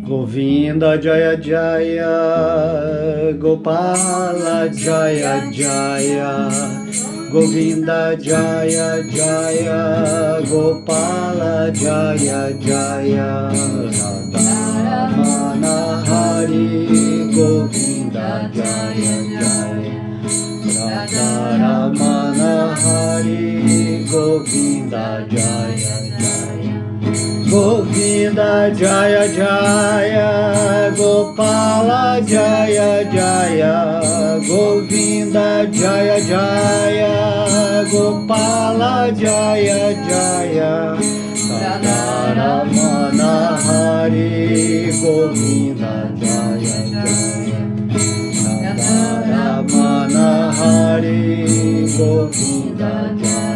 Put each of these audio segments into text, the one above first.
Govinda Jaya Jaya, Gopala Jaya Jaya, Govinda Jaya Jaya, Gopala Jaya Jaya, Radha Hari, Govinda Jaya Jaya, Radha Hari, Govinda Jaya Jaya. Govinda Jaya Jaya, Gopala Jaya Jaya, Govinda Jaya Jaya, Gopala Jaya Jaya, Radharamana Hari, Govinda Jaya Jaya, Radharamana Hari, Govinda Jaya Jaya.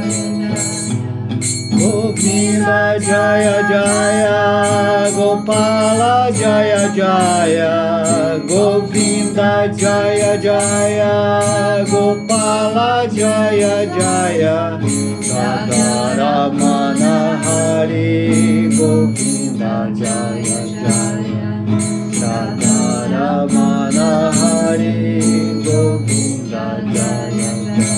Govinda Jaya Jaya, Gopala Jaya Jaya, Govinda Jaya Jaya, Gopala Jaya Jaya, Radharamana Hari, Govinda Jaya Jaya, Radharamana Hari, Govinda Jaya Jaya.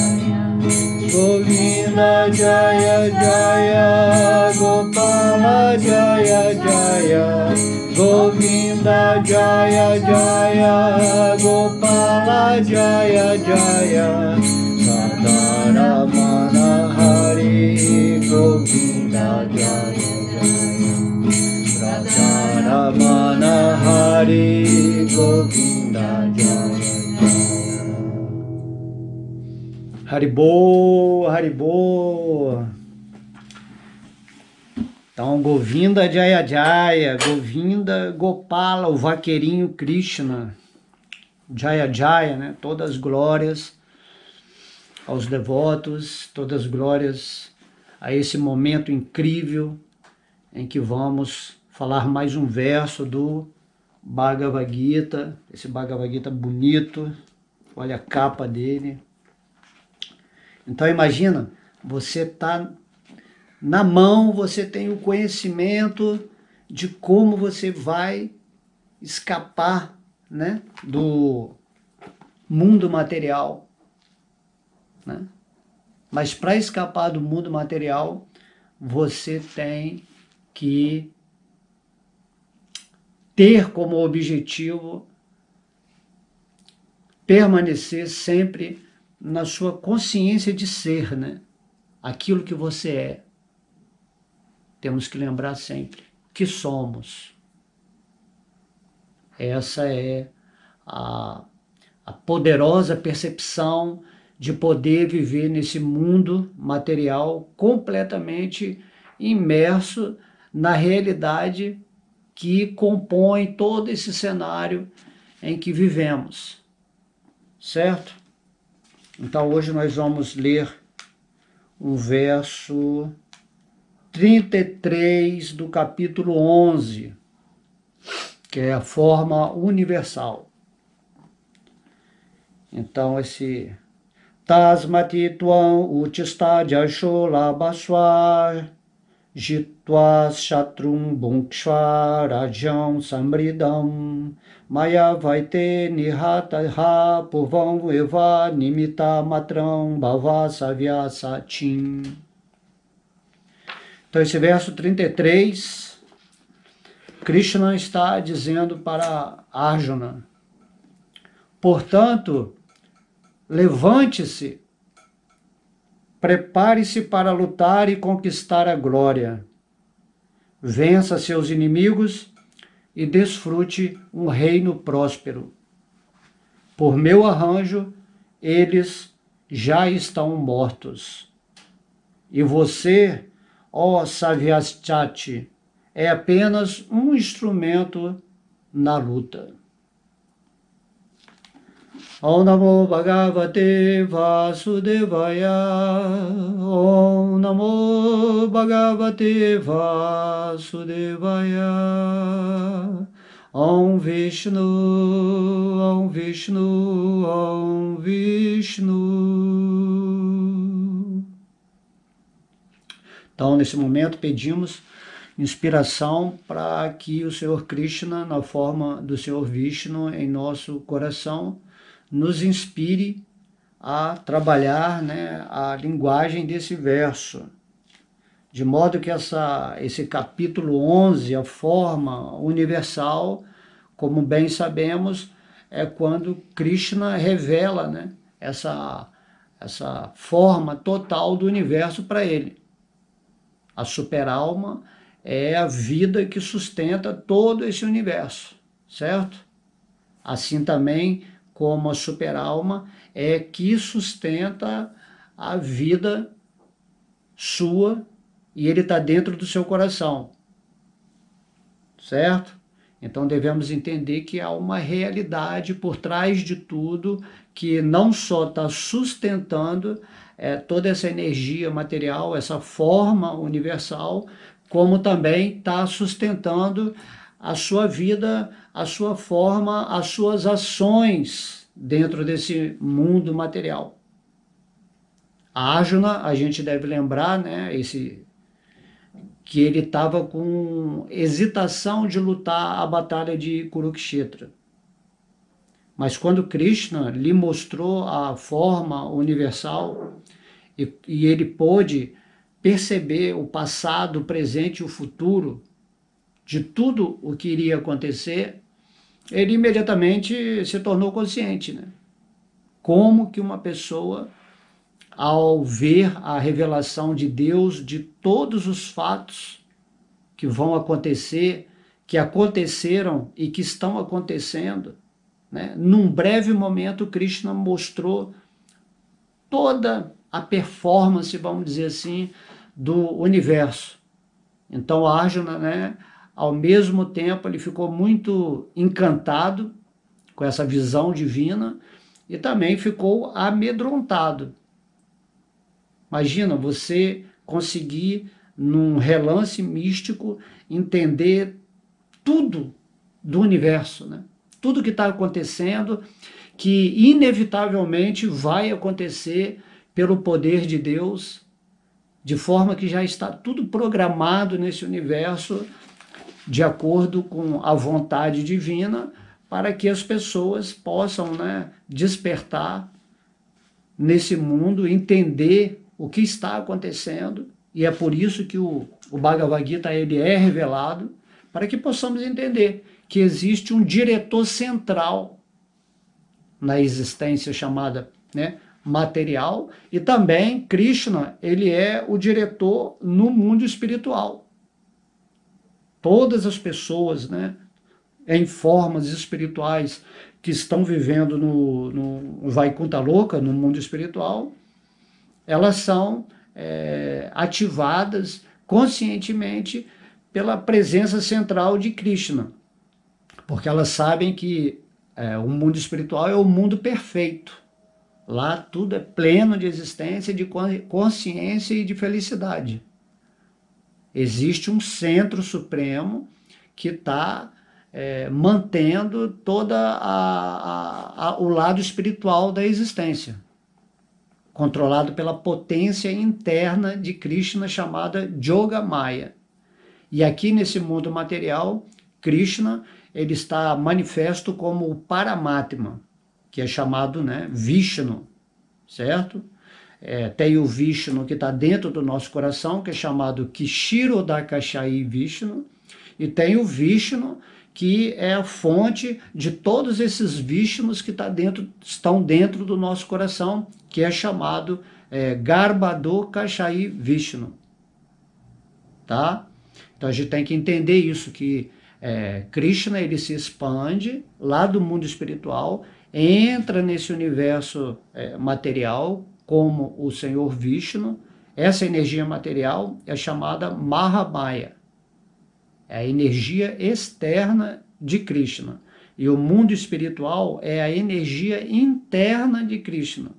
Govinda Jaya Jaya, Gopala Jaya Jaya, Govinda Jaya Jaya, Gopala Jaya Jaya, Radharamana Hari, Govinda Jaya Jaya, Radharamana Hari, Govinda Jaya Jaya. Haribo, Haribo. Então, Govinda Jaya Jaya, Govinda Gopala, o vaqueirinho Krishna, Jaya Jaya, né? Todas as glórias aos devotos, todas as glórias a esse momento incrível em que vamos falar mais um verso do Bhagavad Gita, esse Bhagavad Gita bonito, olha a capa dele. Então imagina, você está na mão, você tem o conhecimento de como você vai escapar, né, do mundo material, né? Mas para escapar do mundo material, você tem que ter como objetivo permanecer sempre na sua consciência de ser, né? Aquilo que você é. Temos que lembrar sempre que somos. Essa é a poderosa percepção de poder viver nesse mundo material completamente imerso na realidade que compõe todo esse cenário em que vivemos. Certo? Então hoje nós vamos ler um verso 33 do capítulo 11, que é a forma universal. Então esse Tasmati Tvam Uchista Jasho Labaswa Jitva Shatrum Bhunkshva Rajam Samridam Maya Vaite Nihataha Purvam Eva Nimita Matram Bhava Savya Satim. Então esse verso 33, Krishna está dizendo para Arjuna: portanto, levante-se, prepare-se para lutar e conquistar a glória. Vença seus inimigos e desfrute um reino próspero. Por meu arranjo, eles já estão mortos. E você, ó Savyasati, é apenas um instrumento na luta. Om Namo Bhagavate Vasudevaya, Om Namo Bhagavate Vasudevaya, Om Vishnu, Om Vishnu, Om Vishnu. Então, nesse momento, pedimos inspiração para que o Senhor Krishna, na forma do Senhor Vishnu em nosso coração, nos inspire a trabalhar, né, a linguagem desse verso. De modo que esse capítulo 11, a forma universal, como bem sabemos, é quando Krishna revela, né, essa forma total do universo para ele. A superalma é a vida que sustenta todo esse universo, certo? Assim também como a superalma é que sustenta a vida sua e ele está dentro do seu coração, certo? Então devemos entender que há uma realidade por trás de tudo que não só está sustentando toda essa energia material, essa forma universal, como também está sustentando a sua vida, a sua forma, as suas ações dentro desse mundo material. A Arjuna, a gente deve lembrar, né, que ele estava com hesitação de lutar a batalha de Kurukshetra. Mas quando Krishna lhe mostrou a forma universal e ele pôde perceber o passado, o presente e o futuro de tudo o que iria acontecer, ele imediatamente se tornou consciente, né? Como que uma pessoa, ao ver a revelação de Deus de todos os fatos que vão acontecer, que aconteceram e que estão acontecendo, né? Num breve momento, Krishna mostrou toda a performance, vamos dizer assim, do universo. Então, Arjuna, né, ao mesmo tempo, ele ficou muito encantado com essa visão divina e também ficou amedrontado. Imagina você conseguir, num relance místico, entender tudo do universo, né? Tudo que está acontecendo, que inevitavelmente vai acontecer pelo poder de Deus, de forma que já está tudo programado nesse universo de acordo com a vontade divina, para que as pessoas possam, né, despertar nesse mundo, entender o que está acontecendo, e é por isso que o Bhagavad Gita ele é revelado, para que possamos entender que existe um diretor central na existência chamada, né, material, e também Krishna, ele é o diretor no mundo espiritual. Todas as pessoas, né, em formas espirituais que estão vivendo no Vaikuntha Loka, no mundo espiritual, elas são ativadas conscientemente pela presença central de Krishna, porque elas sabem que o mundo espiritual é o mundo perfeito. Lá tudo é pleno de existência, de consciência e de felicidade. Existe um centro supremo que está mantendo todo o lado espiritual da existência, controlado pela potência interna de Krishna chamada Yogamaya. E aqui nesse mundo material, Krishna ele está manifesto como o Paramatma, que é chamado, né, Vishnu, certo? Tem o Vishnu que está dentro do nosso coração, que é chamado Kshirodakashayi Vishnu, e tem o Vishnu que é a fonte de todos esses Vishnus que estão dentro do nosso coração, que é chamado Garbhodakashayi Vishnu. Tá? Então a gente tem que entender isso, que Krishna ele se expande lá do mundo espiritual, entra nesse universo material como o Senhor Vishnu. Essa energia material é chamada Mahamaya, é a energia externa de Krishna. E o mundo espiritual é a energia interna de Krishna.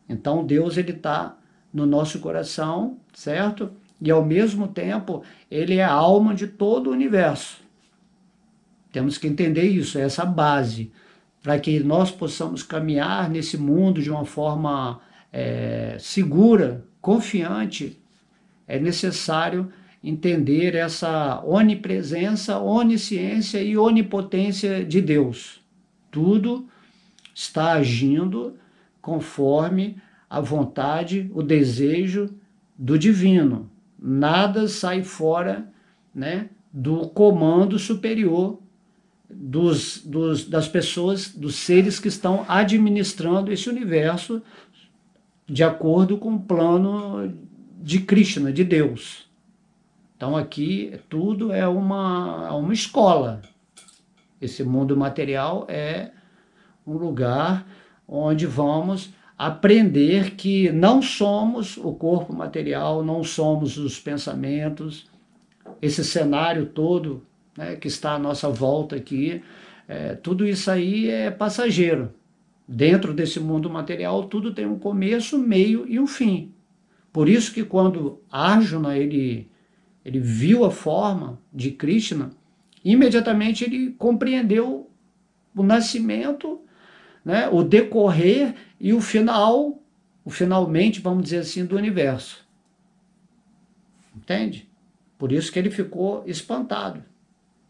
Então Deus ele está no nosso coração, certo? E ao mesmo tempo ele é a alma de todo o universo. Temos que entender isso, essa base, para que nós possamos caminhar nesse mundo de uma forma segura, confiante. É necessário entender essa onipresença, onisciência e onipotência de Deus. Tudo está agindo conforme a vontade, o desejo do divino. Nada sai fora, né, do comando superior das pessoas, dos seres que estão administrando esse universo de acordo com o plano de Krishna, de Deus. Então aqui tudo é uma escola. Esse mundo material é um lugar onde vamos aprender que não somos o corpo material, não somos os pensamentos, esse cenário todo, né, que está à nossa volta aqui, tudo isso aí é passageiro. Dentro desse mundo material, tudo tem um começo, meio e um fim. Por isso que quando Arjuna ele viu a forma de Krishna, imediatamente ele compreendeu o nascimento, né, o decorrer e o finalmente, vamos dizer assim, do universo. Entende? Por isso que ele ficou espantado.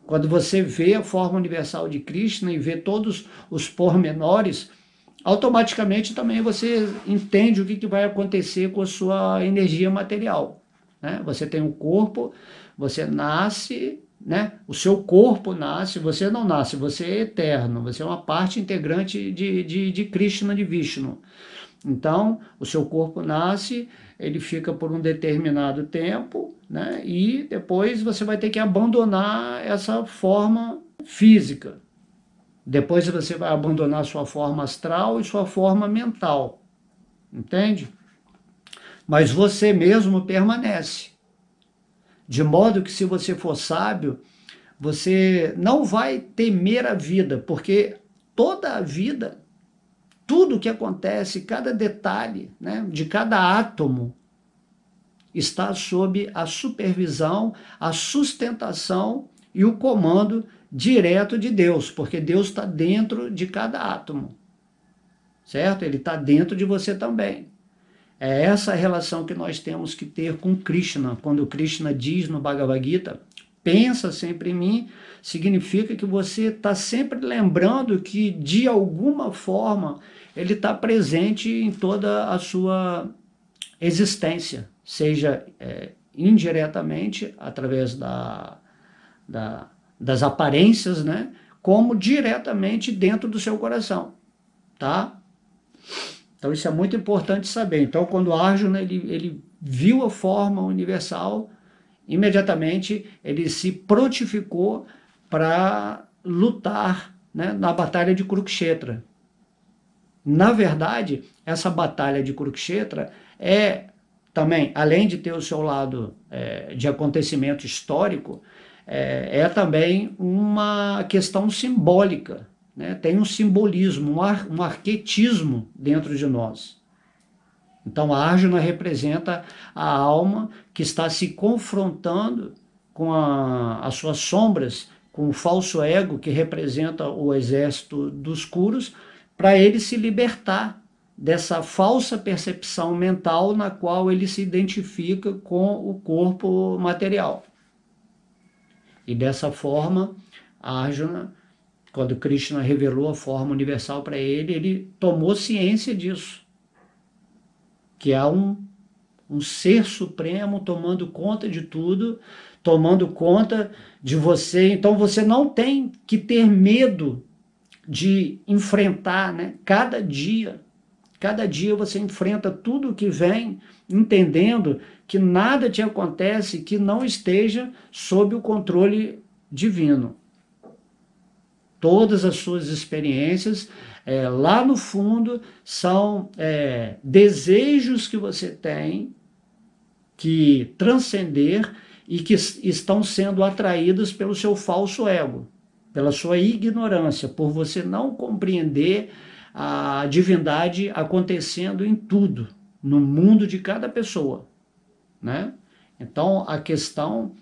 Quando você vê a forma universal de Krishna e vê todos os pormenores, automaticamente também você entende o que vai acontecer com a sua energia material. Né? Você tem um corpo, você nasce, né? O seu corpo nasce, você não nasce, você é eterno, você é uma parte integrante de Krishna, de Vishnu. Então, o seu corpo nasce, ele fica por um determinado tempo, né? E depois você vai ter que abandonar essa forma física. Depois você vai abandonar sua forma astral e sua forma mental. Entende? Mas você mesmo permanece. De modo que, se você for sábio, você não vai temer a vida, porque toda a vida, tudo que acontece, cada detalhe, né, de cada átomo, está sob a supervisão, a sustentação e o comando direto de Deus, porque Deus está dentro de cada átomo, certo? Ele está dentro de você também. É essa relação que nós temos que ter com Krishna. Quando Krishna diz no Bhagavad Gita, pensa sempre em mim, significa que você está sempre lembrando que, de alguma forma, ele está presente em toda a sua existência, seja indiretamente, através das aparências, né, como diretamente dentro do seu coração, tá? Então isso é muito importante saber. Então quando Arjuna ele viu a forma universal, imediatamente ele se prontificou para lutar, né, na batalha de Kurukshetra. Na verdade, essa batalha de Kurukshetra é também, além de ter o seu lado de acontecimento histórico, é também uma questão simbólica, né? Tem um simbolismo, um arquetismo dentro de nós. Então a Arjuna representa a alma que está se confrontando com as suas sombras, com o falso ego que representa o exército dos Kurus, para ele se libertar dessa falsa percepção mental na qual ele se identifica com o corpo material. E dessa forma, Arjuna, quando Krishna revelou a forma universal para ele, ele tomou ciência disso, que há um ser supremo tomando conta de tudo, tomando conta de você. Então você não tem que ter medo de enfrentar, né? Cada dia você enfrenta tudo o que vem, entendendo que nada te acontece que não esteja sob o controle divino. Todas as suas experiências, lá no fundo, são desejos que você tem que transcender e que estão sendo atraídos pelo seu falso ego, pela sua ignorância, por você não compreender a divindade acontecendo em tudo, no mundo de cada pessoa, né? Então, a questão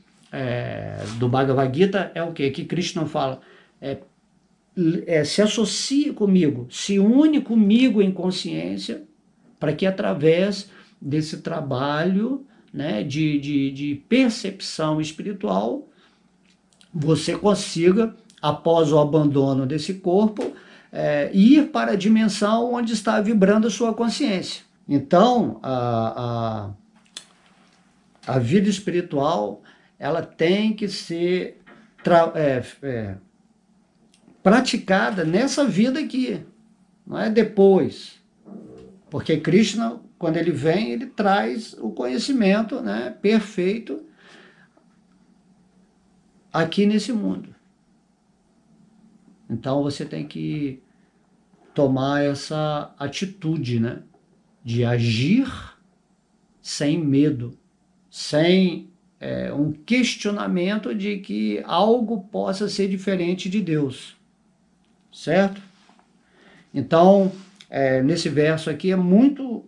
do Bhagavad Gita é o quê? Que Krishna fala, se associe comigo, se une comigo em consciência, para que através desse trabalho, né, de percepção espiritual, você consiga, após o abandono desse corpo, ir para a dimensão onde está vibrando a sua consciência. Então, a vida espiritual, ela tem que ser praticada nessa vida aqui, não é depois. Porque Krishna, quando ele vem, ele traz o conhecimento, né, perfeito aqui nesse mundo. Então você tem que tomar essa atitude, né, de agir sem medo, sem um questionamento de que algo possa ser diferente de Deus, certo? Então, nesse verso aqui é muito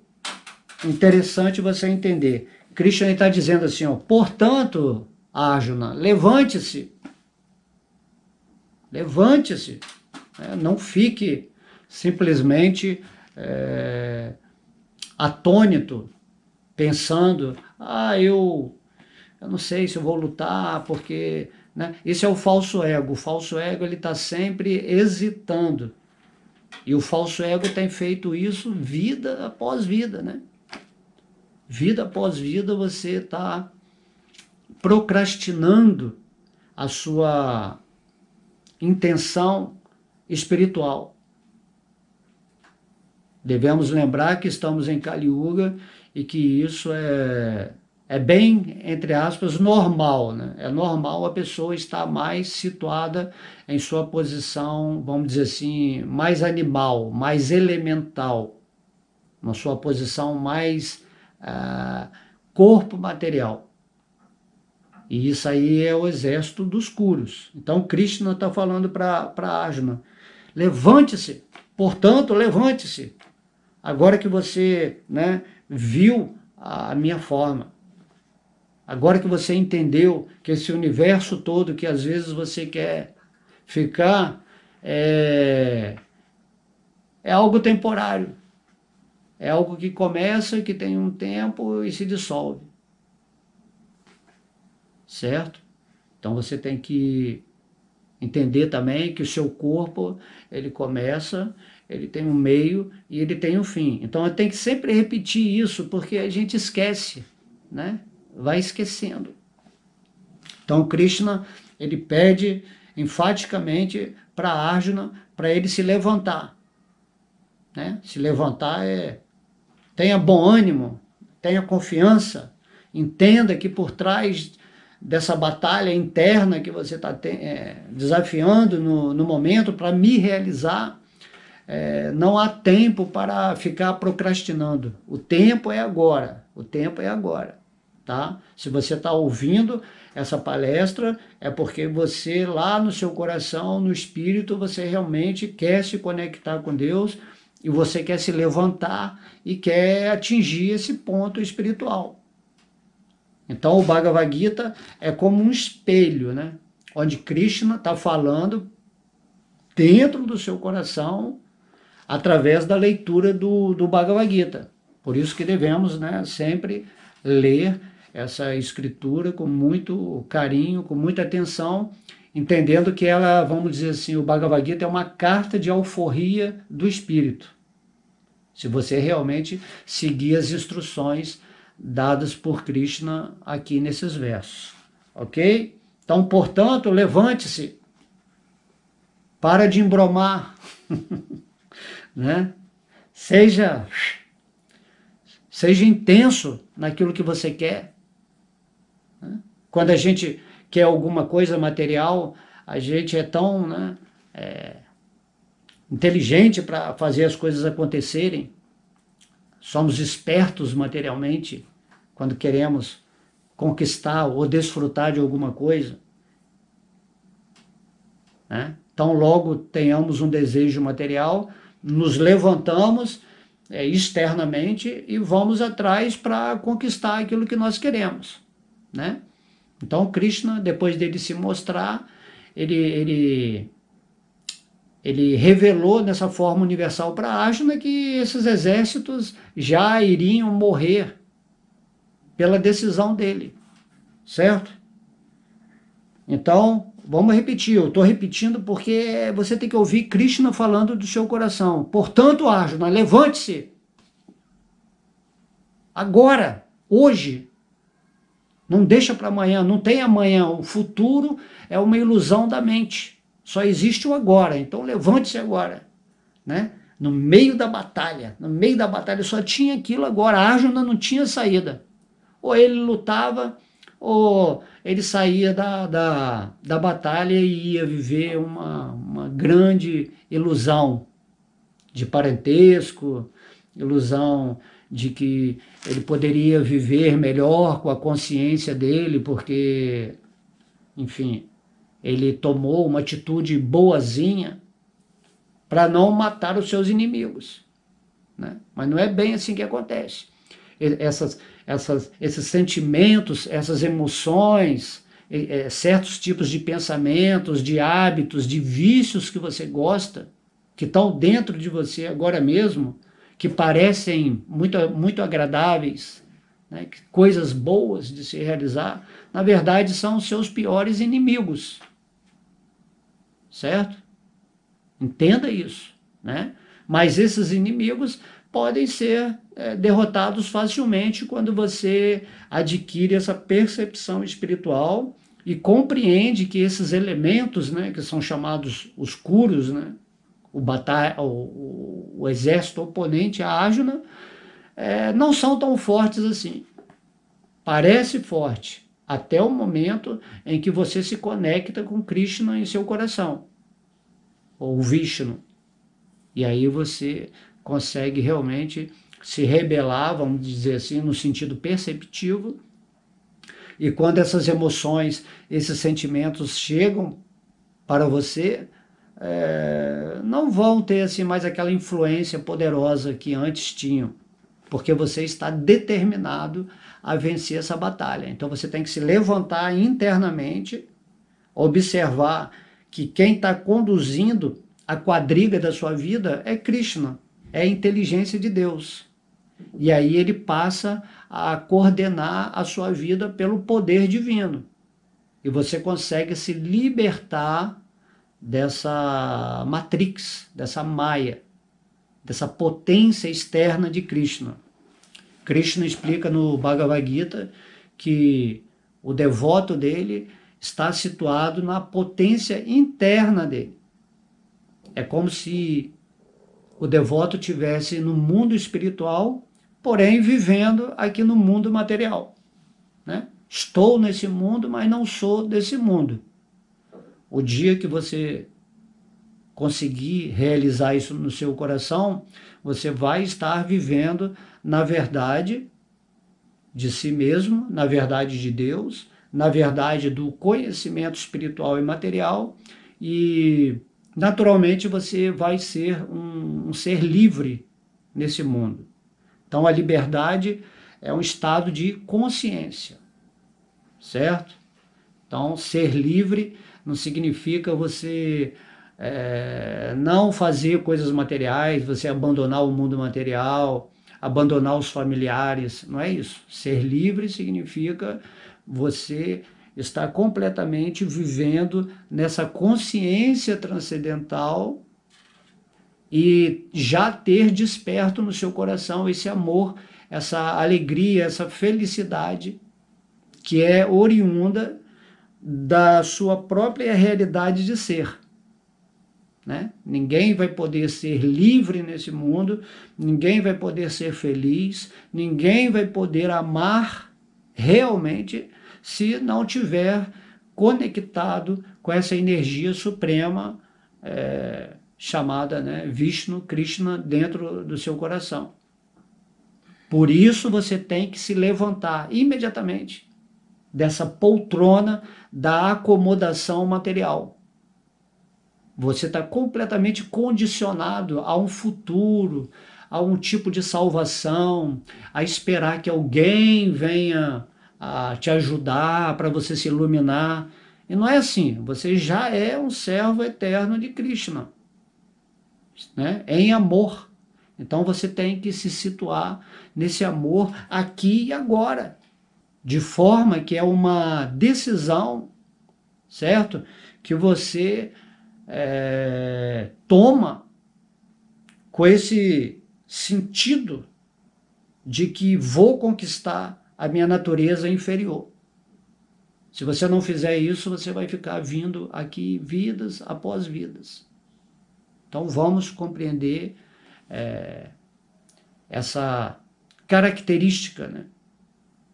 interessante você entender. Krishna está dizendo assim, ó, portanto, Arjuna, levante-se, levante-se, não fique simplesmente atônito, pensando, eu não sei se eu vou lutar, porque... Né? Esse é o falso ego. O falso ego está sempre hesitando. E o falso ego tem feito isso vida após vida, né? Vida após vida você está procrastinando a sua intenção espiritual. Devemos lembrar que estamos em Kali Yuga e que isso é bem, entre aspas, normal, né? É normal a pessoa estar mais situada em sua posição, vamos dizer assim, mais animal, mais elemental, na sua posição mais corpo material. E isso aí é o exército dos Kurus. Então Krishna está falando para Arjuna, levante-se, portanto, levante-se, agora que você, né, viu a minha forma. Agora que você entendeu que esse universo todo que às vezes você quer ficar é algo temporário. É algo que começa, que tem um tempo e se dissolve. Certo? Então você tem que entender também que o seu corpo, ele começa, ele tem um meio e ele tem um fim. Então eu tenho que sempre repetir isso, porque a gente esquece, né? Vai esquecendo. Então Krishna, ele pede enfaticamente para Arjuna, para ele se levantar, né? Se levantar tenha bom ânimo, tenha confiança, entenda que por trás dessa batalha interna que você está desafiando no momento para me realizar, não há tempo para ficar procrastinando. O tempo é agora, o tempo é agora. Tá? Se você está ouvindo essa palestra, é porque você lá no seu coração, no espírito, você realmente quer se conectar com Deus e você quer se levantar e quer atingir esse ponto espiritual. Então o Bhagavad Gita é como um espelho, né? Onde Krishna está falando dentro do seu coração através da leitura do Bhagavad Gita. Por isso que devemos, né, sempre ler essa escritura com muito carinho, com muita atenção, entendendo que ela, vamos dizer assim, o Bhagavad Gita é uma carta de alforria do espírito. Se você realmente seguir as instruções dadas por Krishna aqui nesses versos. Ok? Então, portanto, levante-se. Para de embromar. Né? Seja intenso naquilo que você quer. Quando a gente quer alguma coisa material, a gente é tão, né, inteligente para fazer as coisas acontecerem. Somos espertos materialmente quando queremos conquistar ou desfrutar de alguma coisa. Né? Então, logo tenhamos um desejo material, nos levantamos externamente e vamos atrás para conquistar aquilo que nós queremos. Né? Então, Krishna, depois dele se mostrar, ele revelou nessa forma universal para Arjuna que esses exércitos já iriam morrer pela decisão dele, certo? Então, vamos repetir, eu estou repetindo porque você tem que ouvir Krishna falando do seu coração. Portanto, Arjuna, levante-se, agora, hoje, não deixa para amanhã, não tem amanhã, o futuro é uma ilusão da mente, só existe o agora, então levante-se agora, né? No meio da batalha só tinha aquilo agora, a Arjuna não tinha saída, ou ele lutava, ou ele saía da batalha e ia viver uma grande ilusão de parentesco, ilusão de que ele poderia viver melhor com a consciência dele, porque, enfim, ele tomou uma atitude boazinha para não matar os seus inimigos, né? Mas não é bem assim que acontece. Esses sentimentos, essas emoções, certos tipos de pensamentos, de hábitos, de vícios que você gosta, que estão dentro de você agora mesmo, que parecem muito agradáveis, né, coisas boas de se realizar, na verdade são os seus piores inimigos, certo? Entenda isso, né? Mas esses inimigos podem ser derrotados facilmente quando você adquire essa percepção espiritual e compreende que esses elementos, né, que são chamados os Kurus, né, o exército oponente a Arjuna, não são tão fortes assim. Parece forte até o momento em que você se conecta com Krishna em seu coração, ou Vishnu. E aí você consegue realmente se rebelar, vamos dizer assim, no sentido perceptivo. E quando essas emoções, esses sentimentos chegam para você, não vão ter assim mais aquela influência poderosa que antes tinham, porque você está determinado a vencer essa batalha. Então você tem que se levantar internamente, observar que quem está conduzindo a quadriga da sua vida é Krishna, é a inteligência de Deus. E aí ele passa a coordenar a sua vida pelo poder divino. E você consegue se libertar dessa matrix, dessa maia, dessa potência externa de Krishna. Krishna explica no Bhagavad Gita que o devoto dele está situado na potência interna dele. É como se o devoto tivesse no mundo espiritual, porém vivendo aqui no mundo material, né? Estou nesse mundo, mas não sou desse mundo. O dia que você conseguir realizar isso no seu coração, você vai estar vivendo na verdade de si mesmo, na verdade de Deus, na verdade do conhecimento espiritual e material, e naturalmente você vai ser um ser livre nesse mundo. Então a liberdade é um estado de consciência, certo? Então ser livre não significa você não fazer coisas materiais, você abandonar o mundo material, abandonar os familiares, não é isso. Ser livre significa você estar completamente vivendo nessa consciência transcendental e já ter desperto no seu coração esse amor, essa alegria, essa felicidade que é oriunda da sua própria realidade de ser. Né? Ninguém vai poder ser livre nesse mundo, ninguém vai poder ser feliz, ninguém vai poder amar realmente se não tiver conectado com essa energia suprema chamada, né, Vishnu, Krishna, dentro do seu coração. Por isso você tem que se levantar imediatamente dessa poltrona da acomodação material. Você está completamente condicionado a um futuro, a um tipo de salvação, a esperar que alguém venha a te ajudar para você se iluminar. E não é assim, você já é um servo eterno de Krishna, né? Em amor. Então você tem que se situar nesse amor aqui e agora. de forma que é uma decisão, certo? Que você toma com esse sentido de que vou conquistar a minha natureza inferior. Se você não fizer isso, você vai ficar vindo aqui vidas após vidas. Então vamos compreender essa característica, né,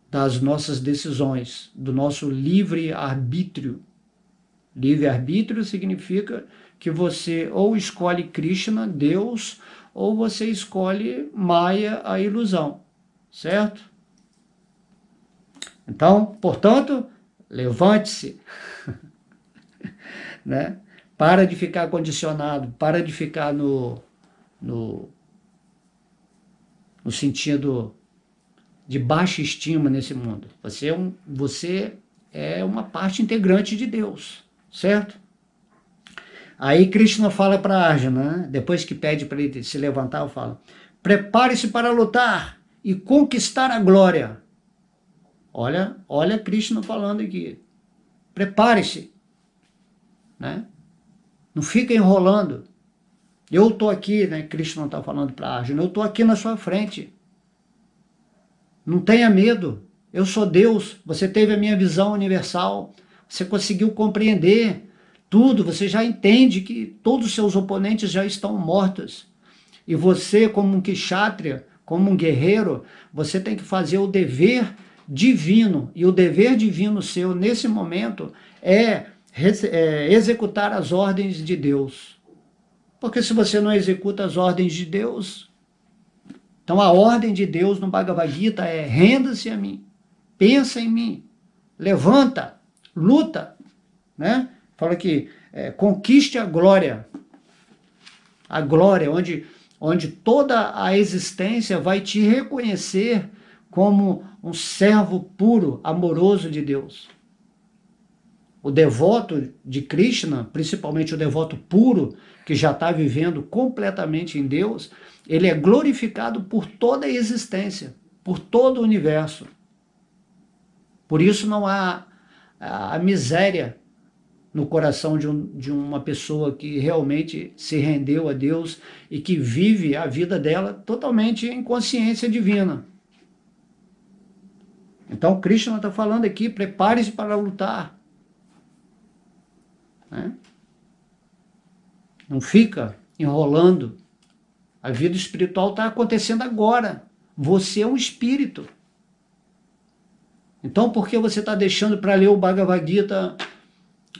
das nossas decisões, do nosso livre-arbítrio. Livre-arbítrio significa que você ou escolhe Krishna, Deus, ou você escolhe Maya, a ilusão, certo? Então, portanto, levante-se, né? Para de ficar condicionado, para de ficar no sentido de baixa estima nesse mundo. Você é uma parte integrante de Deus, certo? Aí Krishna fala para Arjuna, né? Depois que pede para ele se levantar, fala: prepare-se para lutar e conquistar a glória. Olha Krishna falando aqui. Prepare-se, né? Não fica enrolando. Eu estou aqui, né? Krishna está falando para Arjuna, eu estou aqui na sua frente. Não tenha medo. Eu sou Deus. Você teve a minha visão universal. Você conseguiu compreender tudo. Você já entende que todos os seus oponentes já estão mortos. E você, como um kshatriya, como um guerreiro, você tem que fazer o dever divino. E o dever divino seu, nesse momento, é executar as ordens de Deus. Porque se você não executa as ordens de Deus... Então a ordem de Deus no Bhagavad Gita é: renda-se a mim, pensa em mim, levanta, luta, né? Fala que conquiste a glória, onde toda a existência vai te reconhecer como um servo puro, amoroso de Deus. O devoto de Krishna, principalmente o devoto puro, que já está vivendo completamente em Deus, ele é glorificado por toda a existência, por todo o universo. Por isso não há a miséria no coração de uma pessoa que realmente se rendeu a Deus e que vive a vida dela totalmente em consciência divina. Então Krishna está falando aqui: prepare-se para lutar. Né? Não fica enrolando. A vida espiritual está acontecendo agora. Você é um espírito. Então, por que você está deixando para ler o Bhagavad Gita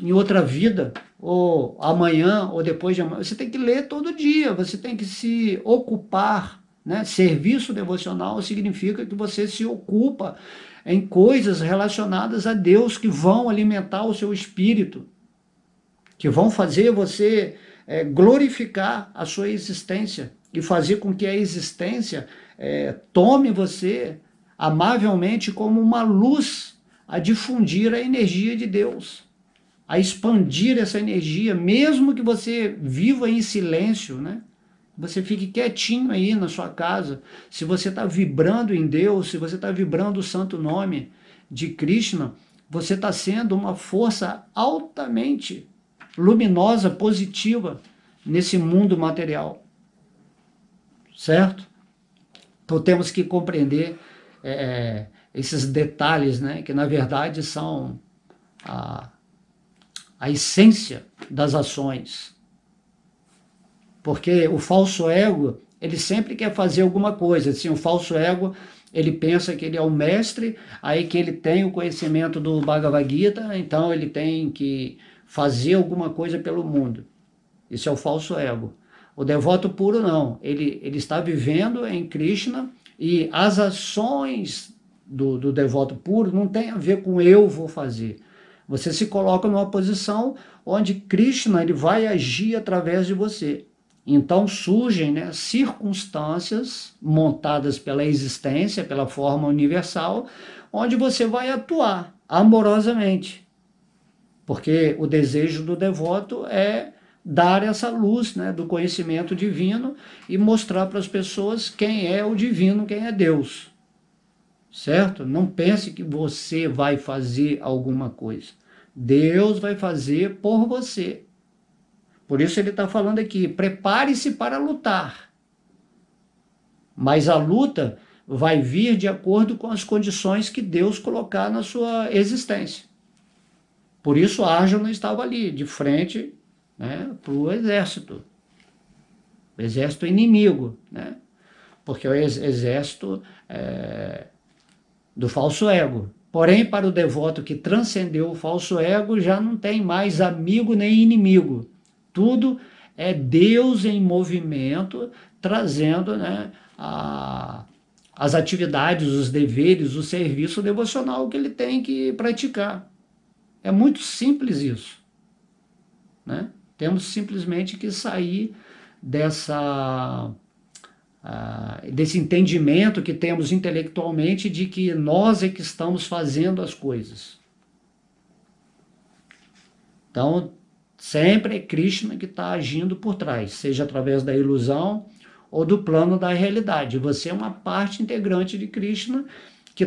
em outra vida, ou amanhã, ou depois de amanhã? Você tem que ler todo dia, você tem que se ocupar, né? Serviço devocional significa que você se ocupa em coisas relacionadas a Deus, que vão alimentar o seu espírito, que vão fazer você glorificar a sua existência e fazer com que a existência tome você amavelmente como uma luz a difundir a energia de Deus, a expandir essa energia, mesmo que você viva em silêncio, né? Você fique quietinho aí na sua casa. Se você está vibrando em Deus, se você está vibrando o santo nome de Krishna, você está sendo uma força altamente luminosa, positiva nesse mundo material. Certo? Então temos que compreender esses detalhes, né, que na verdade são a essência das ações. Porque o falso ego, ele sempre quer fazer alguma coisa. Assim, o falso ego, ele pensa que ele é o mestre, aí que ele tem o conhecimento do Bhagavad Gita, então ele tem que fazer alguma coisa pelo mundo. Isso é o falso ego. O devoto puro não, ele está vivendo em Krishna, e as ações do devoto puro não tem a ver com eu vou fazer. Você se coloca numa posição onde Krishna ele vai agir através de você. Então surgem, né, circunstâncias montadas pela existência, pela forma universal, onde você vai atuar amorosamente. Porque o desejo do devoto é dar essa luz, né, do conhecimento divino e mostrar para as pessoas quem é o divino, quem é Deus. certo? Não pense que você vai fazer alguma coisa. Deus vai fazer por você. Por isso ele está falando aqui, prepare-se para lutar. Mas a luta vai vir de acordo com as condições que Deus colocar na sua existência. Por isso Árjuna estava ali, de frente, né, para o exército inimigo, né? Porque é o exército do falso ego. Porém, para o devoto que transcendeu o falso ego, já não tem mais amigo nem inimigo. Tudo é Deus em movimento, trazendo, né, as atividades, os deveres, o serviço devocional que ele tem que praticar. É muito simples isso, né? Temos simplesmente que sair desse entendimento que temos intelectualmente de que nós é que estamos fazendo as coisas. Então, sempre é Krishna que está agindo por trás, seja através da ilusão ou do plano da realidade. Você é uma parte integrante de Krishna que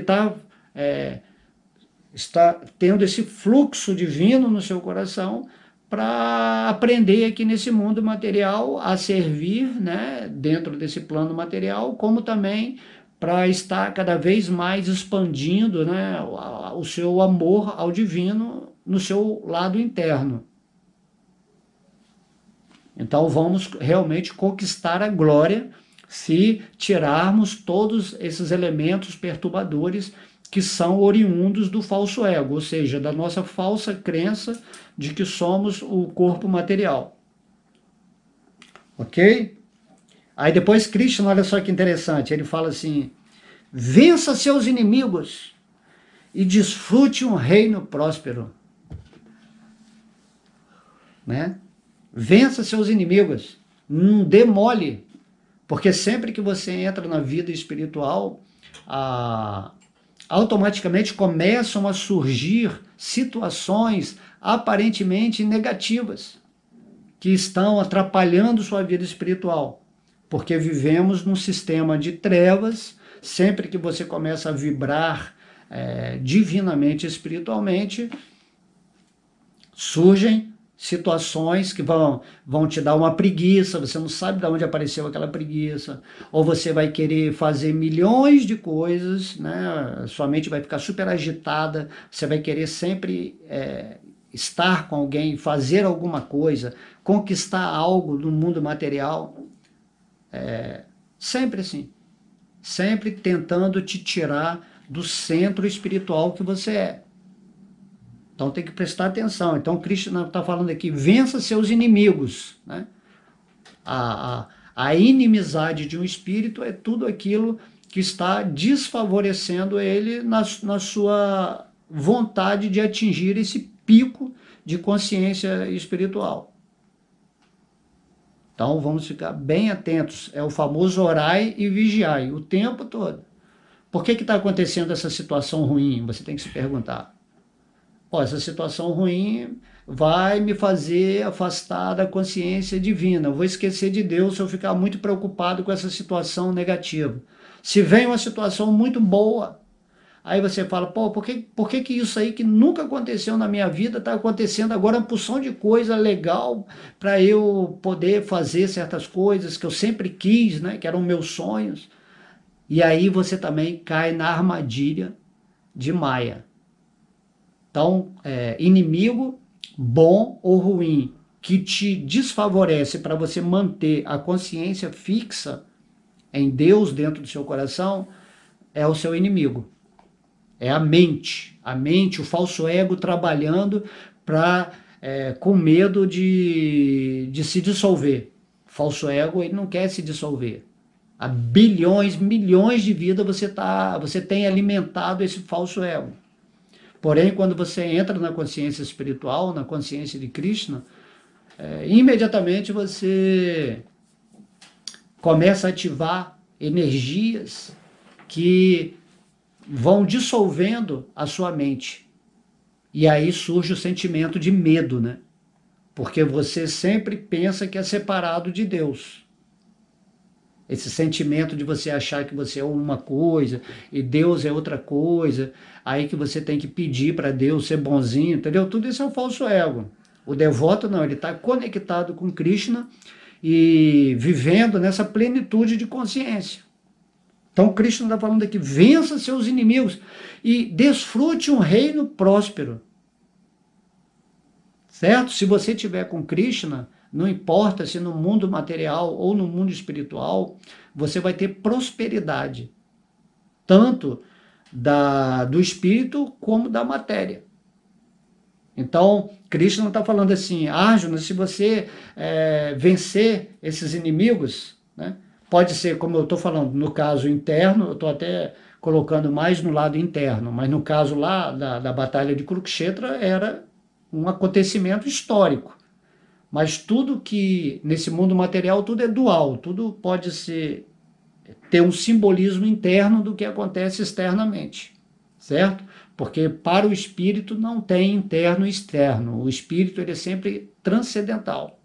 está tendo esse fluxo divino no seu coração para aprender aqui nesse mundo material a servir, né, dentro desse plano material, como também para estar cada vez mais expandindo, né, o seu amor ao divino no seu lado interno. Então vamos realmente conquistar a glória se tirarmos todos esses elementos perturbadores que são oriundos do falso ego, ou seja, da nossa falsa crença de que somos o corpo material. Ok? Aí depois Krishna, olha só que interessante, ele fala assim, vença seus inimigos e desfrute um reino próspero. Né? Vença seus inimigos, não dê mole, porque sempre que você entra na vida espiritual, automaticamente começam a surgir situações aparentemente negativas que estão atrapalhando sua vida espiritual, porque vivemos num sistema de trevas. Sempre que você começa a vibrar divinamente, espiritualmente, surgem situações que vão te dar uma preguiça, você não sabe de onde apareceu aquela preguiça, ou você vai querer fazer milhões de coisas, né? Sua mente vai ficar super agitada, você vai querer sempre estar com alguém, fazer alguma coisa, conquistar algo no mundo material, sempre assim, sempre tentando te tirar do centro espiritual que você é. Então tem que prestar atenção. Então Krishna está falando aqui, vença seus inimigos. Né? A inimizade de um espírito é tudo aquilo que está desfavorecendo ele na sua vontade de atingir esse pico de consciência espiritual. Então vamos ficar bem atentos. É o famoso orai e vigiai o tempo todo. Por que está acontecendo essa situação ruim? Você tem que se perguntar. Essa situação ruim vai me fazer afastar da consciência divina. Eu vou esquecer de Deus se eu ficar muito preocupado com essa situação negativa. Se vem uma situação muito boa, aí você fala, por que isso aí que nunca aconteceu na minha vida está acontecendo agora, uma porção de coisa legal para eu poder fazer certas coisas que eu sempre quis, né, que eram meus sonhos. E aí você também cai na armadilha de Maia. Então, inimigo, bom ou ruim, que te desfavorece para você manter a consciência fixa em Deus dentro do seu coração, é o seu inimigo. É a mente, o falso ego trabalhando com medo de se dissolver. O falso ego, ele não quer se dissolver. Há bilhões, milhões de vidas você tem alimentado esse falso ego. Porém, quando você entra na consciência espiritual, na consciência de Krishna, imediatamente você começa a ativar energias que vão dissolvendo a sua mente. E aí surge o sentimento de medo, né? Porque você sempre pensa que é separado de Deus. Esse sentimento de você achar que você é uma coisa e Deus é outra coisa, aí que você tem que pedir para Deus ser bonzinho, entendeu? Tudo isso é um falso ego. O devoto não, ele está conectado com Krishna e vivendo nessa plenitude de consciência. Então Krishna está falando aqui, vença seus inimigos e desfrute um reino próspero. Certo? Se você estiver com Krishna, não importa se no mundo material ou no mundo espiritual, você vai ter prosperidade, tanto do espírito como da matéria. Então, Krishna está falando assim, Arjuna, se você vencer esses inimigos, né, pode ser, como eu estou falando, no caso interno, eu estou até colocando mais no lado interno, mas no caso lá da Batalha de Kurukshetra era um acontecimento histórico. Mas tudo que, nesse mundo material, tudo é dual, tudo pode ter um simbolismo interno do que acontece externamente, certo? Porque para o espírito não tem interno e externo, o espírito ele é sempre transcendental.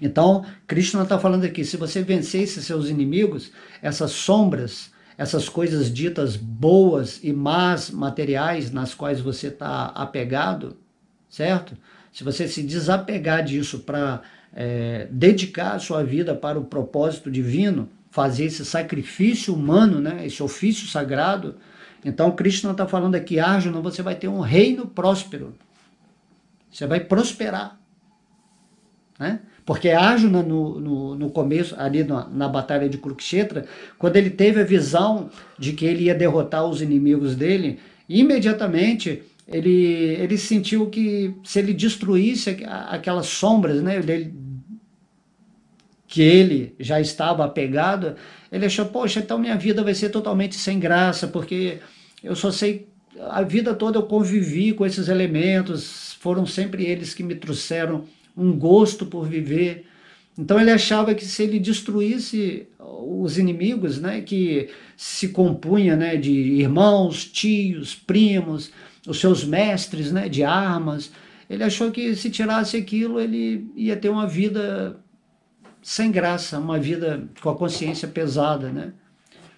Então, Krishna está falando aqui, se você vencer esses seus inimigos, essas sombras, essas coisas ditas boas e más materiais nas quais você está apegado, certo? Se você se desapegar disso para dedicar a sua vida para o propósito divino, fazer esse sacrifício humano, né, esse ofício sagrado, então Krishna está falando aqui, Arjuna, você vai ter um reino próspero. Você vai prosperar. Né? Porque Arjuna, no começo, ali na batalha de Kurukshetra, quando ele teve a visão de que ele ia derrotar os inimigos dele, imediatamente ele sentiu que se ele destruísse aquelas sombras, né, que ele já estava apegado, ele achou, poxa, então minha vida vai ser totalmente sem graça, porque eu só sei, a vida toda eu convivi com esses elementos, foram sempre eles que me trouxeram um gosto por viver. Então ele achava que se ele destruísse os inimigos, né, que se compunha, né, de irmãos, tios, primos, os seus mestres, né, de armas, ele achou que se tirasse aquilo ele ia ter uma vida sem graça, uma vida com a consciência pesada, né?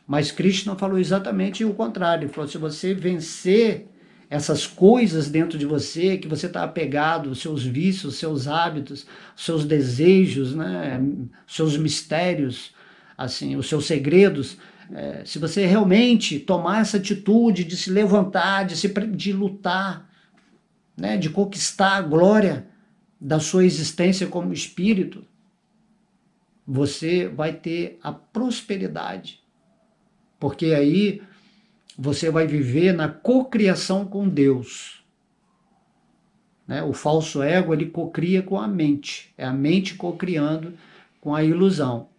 Mas Krishna falou exatamente o contrário, ele falou, se você vencer essas coisas dentro de você, que você está apegado, os seus vícios, os seus hábitos, os seus desejos, né, os seus mistérios, assim, os seus segredos, se você realmente tomar essa atitude de se levantar, de lutar, né, de conquistar a glória da sua existência como espírito, você vai ter a prosperidade, porque aí você vai viver na cocriação com Deus. Né? O falso ego, ele cocria com a mente. É a mente cocriando com a ilusão.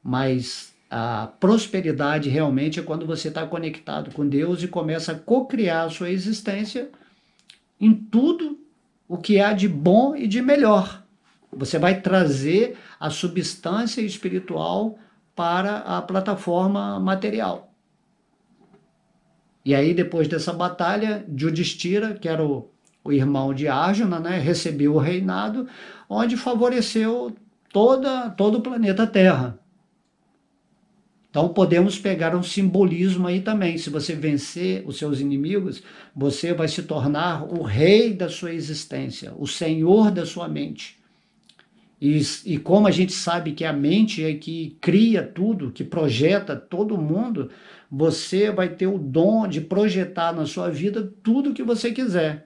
Mas a prosperidade realmente é quando você está conectado com Deus e começa a cocriar a sua existência em tudo o que há de bom e de melhor. Você vai trazer a substância espiritual para a plataforma material. E aí, depois dessa batalha, Yudhishthira, que era o irmão de Arjuna, né, recebeu o reinado, onde favoreceu todo o planeta Terra. Então, podemos pegar um simbolismo aí também. Se você vencer os seus inimigos, você vai se tornar o rei da sua existência, o senhor da sua mente. E como a gente sabe que a mente é que cria tudo, que projeta todo mundo, você vai ter o dom de projetar na sua vida tudo o que você quiser.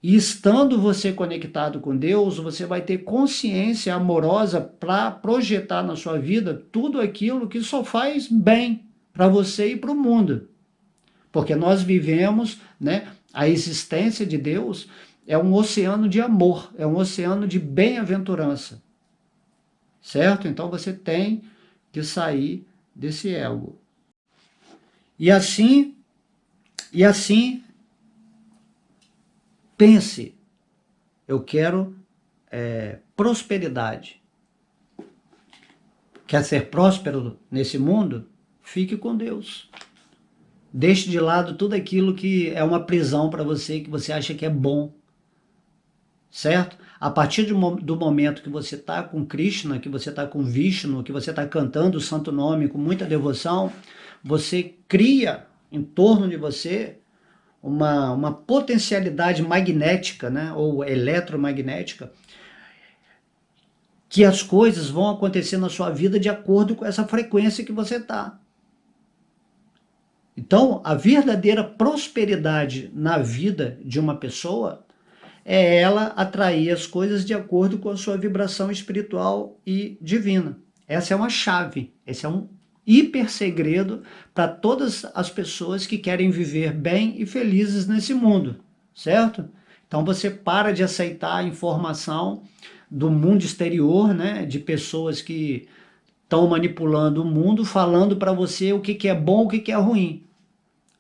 E estando você conectado com Deus, você vai ter consciência amorosa para projetar na sua vida tudo aquilo que só faz bem para você e para o mundo. Porque nós vivemos, né, a existência de Deus é um oceano de amor, é um oceano de bem-aventurança. Certo? Então você tem que sair desse ego. E assim, pense, eu quero prosperidade. Quer ser próspero nesse mundo? Fique com Deus. Deixe de lado tudo aquilo que é uma prisão para você, que você acha que é bom. Certo? A partir do momento que você está com Krishna, que você está com Vishnu, que você está cantando o santo nome com muita devoção, você cria em torno de você uma potencialidade magnética, né, ou eletromagnética, que as coisas vão acontecer na sua vida de acordo com essa frequência que você está. Então, a verdadeira prosperidade na vida de uma pessoa é ela atrair as coisas de acordo com a sua vibração espiritual e divina. Essa é uma chave, esse é um hiper segredo para todas as pessoas que querem viver bem e felizes nesse mundo, certo? Então você para de aceitar a informação do mundo exterior, né, de pessoas que estão manipulando o mundo, falando para você o que é bom, o que é ruim.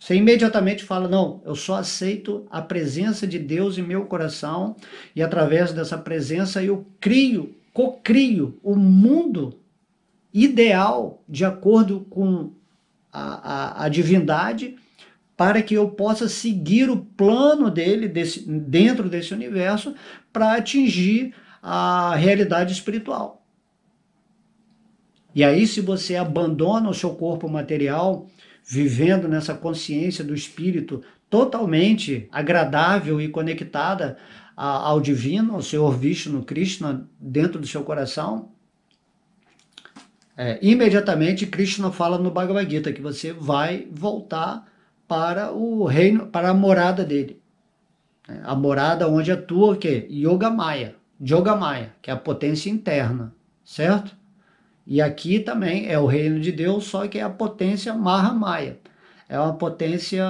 Você imediatamente fala, não, eu só aceito a presença de Deus em meu coração e através dessa presença eu cocrio o mundo ideal de acordo com a divindade para que eu possa seguir o plano dele dentro desse universo para atingir a realidade espiritual. E aí, se você abandona o seu corpo material, vivendo nessa consciência do espírito totalmente agradável e conectada ao divino, ao Senhor Vishnu, Krishna, dentro do seu coração, imediatamente Krishna fala no Bhagavad Gita que você vai voltar para o reino, para a morada dele. A morada onde atua o quê? Yogamaya, que é a potência interna, certo? E aqui também é o reino de Deus, só que é a potência Mahamaya. É uma potência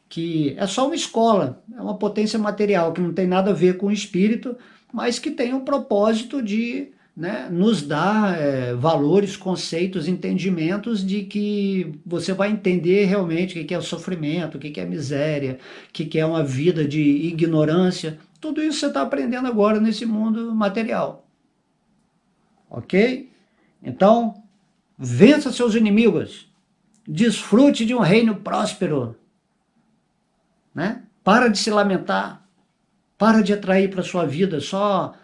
que é só uma escola, é uma potência material, que não tem nada a ver com o espírito, mas que tem o propósito de, né, nos dar valores, conceitos, entendimentos de que você vai entender realmente o que é o sofrimento, o que é miséria, o que é uma vida de ignorância. Tudo isso você está aprendendo agora nesse mundo material. Ok? Então, vença seus inimigos, desfrute de um reino próspero, né? Para de se lamentar, para de atrair para a sua vida só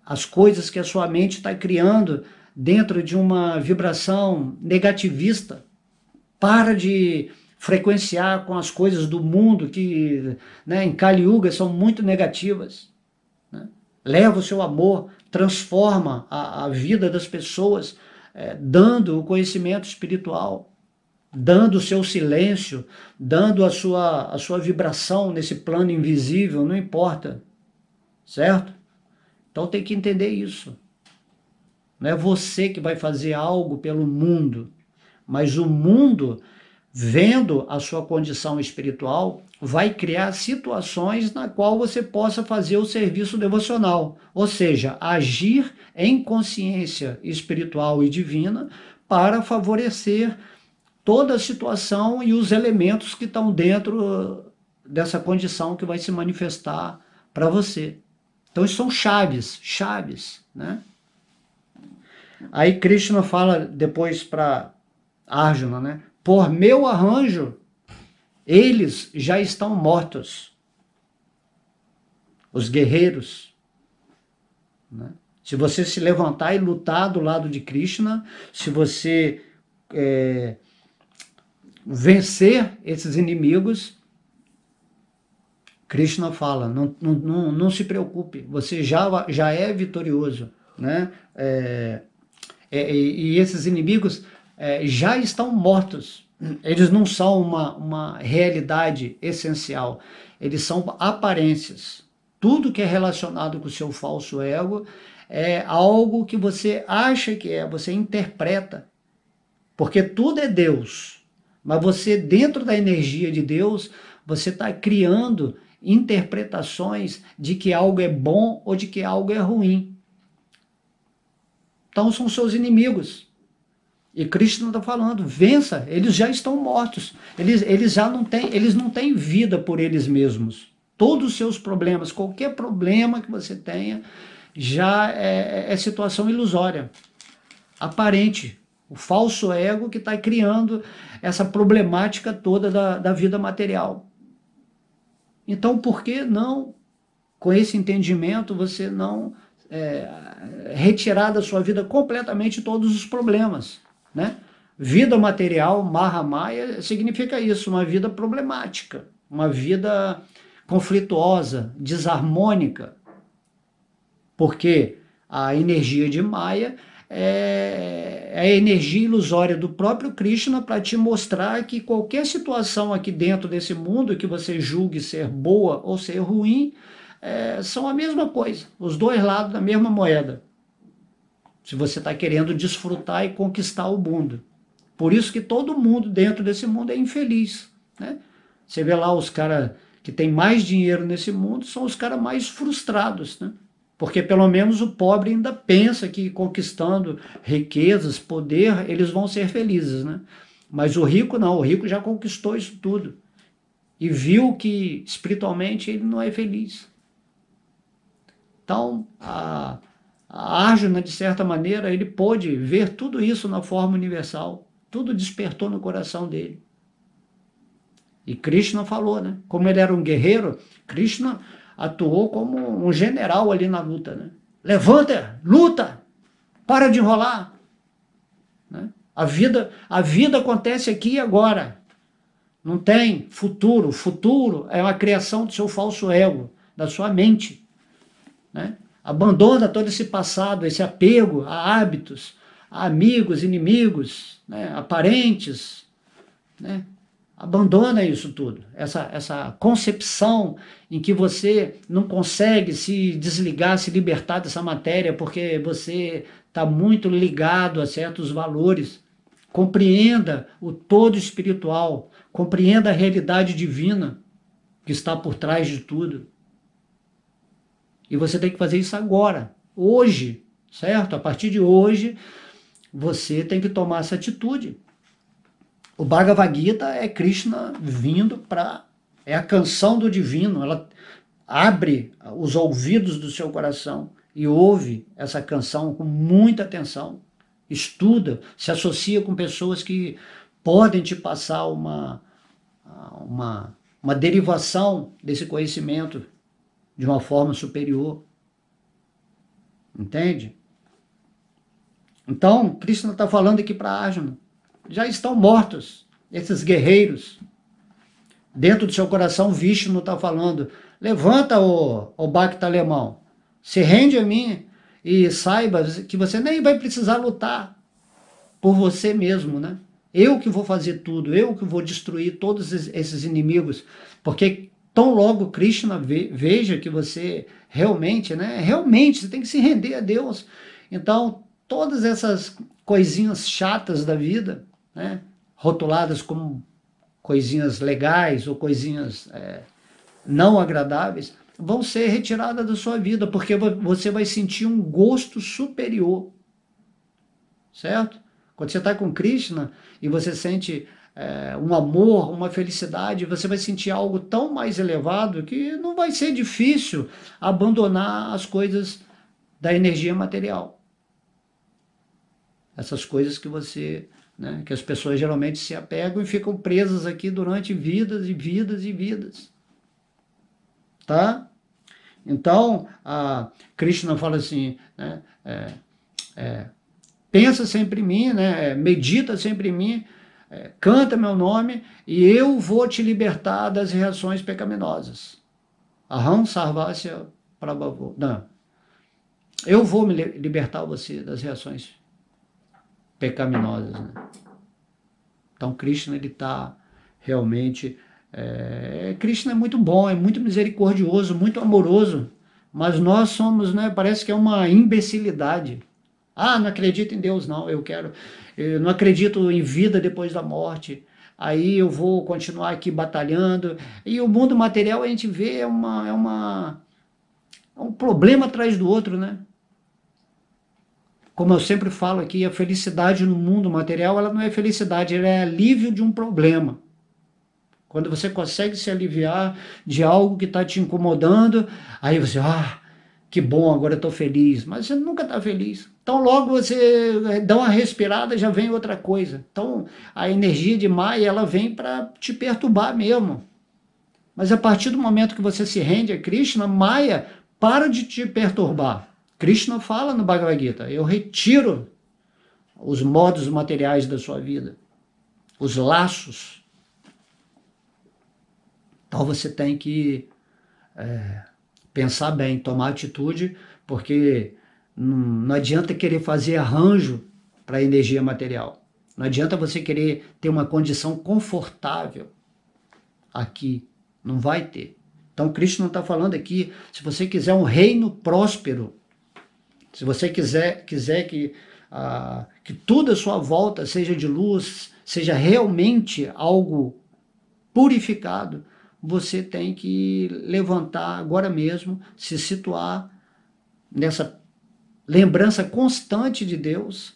as coisas que a sua mente está criando dentro de uma vibração negativista. Para de frequenciar com as coisas do mundo que, né, em Kali Yuga são muito negativas. Né? Leva o seu amor, transforma a vida das pessoas, dando o conhecimento espiritual, dando o seu silêncio, dando a sua vibração nesse plano invisível, não importa, certo? Então tem que entender isso. Não é você que vai fazer algo pelo mundo, mas o mundo, vendo a sua condição espiritual, vai criar situações na qual você possa fazer o serviço devocional, ou seja, agir em consciência espiritual e divina para favorecer toda a situação e os elementos que estão dentro dessa condição que vai se manifestar para você. Então, isso são chaves, né? Aí Krishna fala depois para Arjuna, né? Por meu arranjo, eles já estão mortos. Os guerreiros. Né? Se você se levantar e lutar do lado de Krishna, se você vencer esses inimigos, Krishna fala, não se preocupe, você já é vitorioso. Né? E esses inimigos já estão mortos. Eles não são uma realidade essencial, eles são aparências. Tudo que é relacionado com o seu falso ego é algo que você acha que é, você interpreta. Porque tudo é Deus, mas você, dentro da energia de Deus, você está criando interpretações de que algo é bom ou de que algo é ruim. Então são seus inimigos. E Krishna está falando, vença, eles já estão mortos, eles não têm vida por eles mesmos. Todos os seus problemas, qualquer problema que você tenha, já é situação ilusória, aparente. O falso ego que está criando essa problemática toda da vida material. Então, por que não, com esse entendimento, você não retirar da sua vida completamente todos os problemas, né? Vida material, Mahamaya, significa isso, uma vida problemática, uma vida conflituosa, desarmônica, porque a energia de Maya é a energia ilusória do próprio Krishna para te mostrar que qualquer situação aqui dentro desse mundo que você julgue ser boa ou ser ruim, são a mesma coisa, os dois lados da mesma moeda. Se você está querendo desfrutar e conquistar o mundo. Por isso que todo mundo dentro desse mundo é infeliz, né? Você vê lá os caras que têm mais dinheiro nesse mundo, são os caras mais frustrados, né? Porque pelo menos o pobre ainda pensa que conquistando riquezas, poder, eles vão ser felizes, né? Mas o rico não, o rico já conquistou isso tudo. E viu que espiritualmente ele não é feliz. Então, a Arjuna, de certa maneira, ele pôde ver tudo isso na forma universal. Tudo despertou no coração dele. E Krishna falou, né? Como ele era um guerreiro, Krishna atuou como um general ali na luta, né? Levanta, luta, para de enrolar. Né? A vida acontece aqui e agora. Não tem futuro. Futuro é uma criação do seu falso ego, da sua mente. Né? Abandona todo esse passado, esse apego a hábitos, a amigos, inimigos, né? A parentes, né? Abandona isso tudo, essa concepção em que você não consegue se desligar, se libertar dessa matéria porque você está muito ligado a certos valores. Compreenda o todo espiritual, compreenda a realidade divina que está por trás de tudo. E você tem que fazer isso agora, hoje, certo? A partir de hoje, você tem que tomar essa atitude. O Bhagavad Gita é Krishna vindo para... é a canção do divino, ela abre os ouvidos do seu coração e ouve essa canção com muita atenção, estuda, se associa com pessoas que podem te passar uma derivação desse conhecimento de uma forma superior. Entende? Então, Krishna está falando aqui para Arjuna. Já estão mortos, esses guerreiros. Dentro do seu coração, Vishnu está falando, levanta, o Bhakta alemão, se rende a mim e saiba que você nem vai precisar lutar por você mesmo, né? Eu que vou fazer tudo, eu que vou destruir todos esses inimigos, porque tão logo Krishna veja que você realmente, né? Realmente, você tem que se render a Deus. Então, todas essas coisinhas chatas da vida, né, rotuladas como coisinhas legais ou coisinhas não agradáveis, vão ser retiradas da sua vida, porque você vai sentir um gosto superior, certo? Quando você está com Krishna e você sente um amor, uma felicidade, você vai sentir algo tão mais elevado que não vai ser difícil abandonar as coisas da energia material. Essas coisas que você... né, que as pessoas geralmente se apegam e ficam presas aqui durante vidas e vidas e vidas. Tá? Então, a Krishna fala assim, né, pensa sempre em mim, né, medita sempre em mim, canta meu nome e eu vou te libertar das reações pecaminosas. Aham sarvasya prabhavo. Não. Eu vou me libertar você das reações pecaminosas, né? Então Krishna, ele está realmente... Krishna é muito bom, é muito misericordioso, muito amoroso, mas nós somos, né, parece que é uma imbecilidade. Ah, não acredito em Deus, não, eu não acredito em vida depois da morte, aí eu vou continuar aqui batalhando, e o mundo material a gente vê é um problema atrás do outro, né? Como eu sempre falo aqui, a felicidade no mundo material, ela não é felicidade, ela é alívio de um problema. Quando você consegue se aliviar de algo que está te incomodando, aí você, que bom, agora eu estou feliz. Mas você nunca está feliz. Então logo você dá uma respirada, já vem outra coisa. Então a energia de Maya, ela vem para te perturbar mesmo. Mas a partir do momento que você se rende a Krishna, Maya para de te perturbar. Krishna fala no Bhagavad Gita, eu retiro os modos materiais da sua vida, os laços. Então você tem que pensar bem, tomar atitude, porque não adianta querer fazer arranjo para a energia material. Não adianta você querer ter uma condição confortável aqui. Não vai ter. Então, Krishna está falando aqui, se você quiser um reino próspero, se você quiser que tudo à sua volta seja de luz, seja realmente algo purificado, você tem que levantar agora mesmo, se situar nessa lembrança constante de Deus,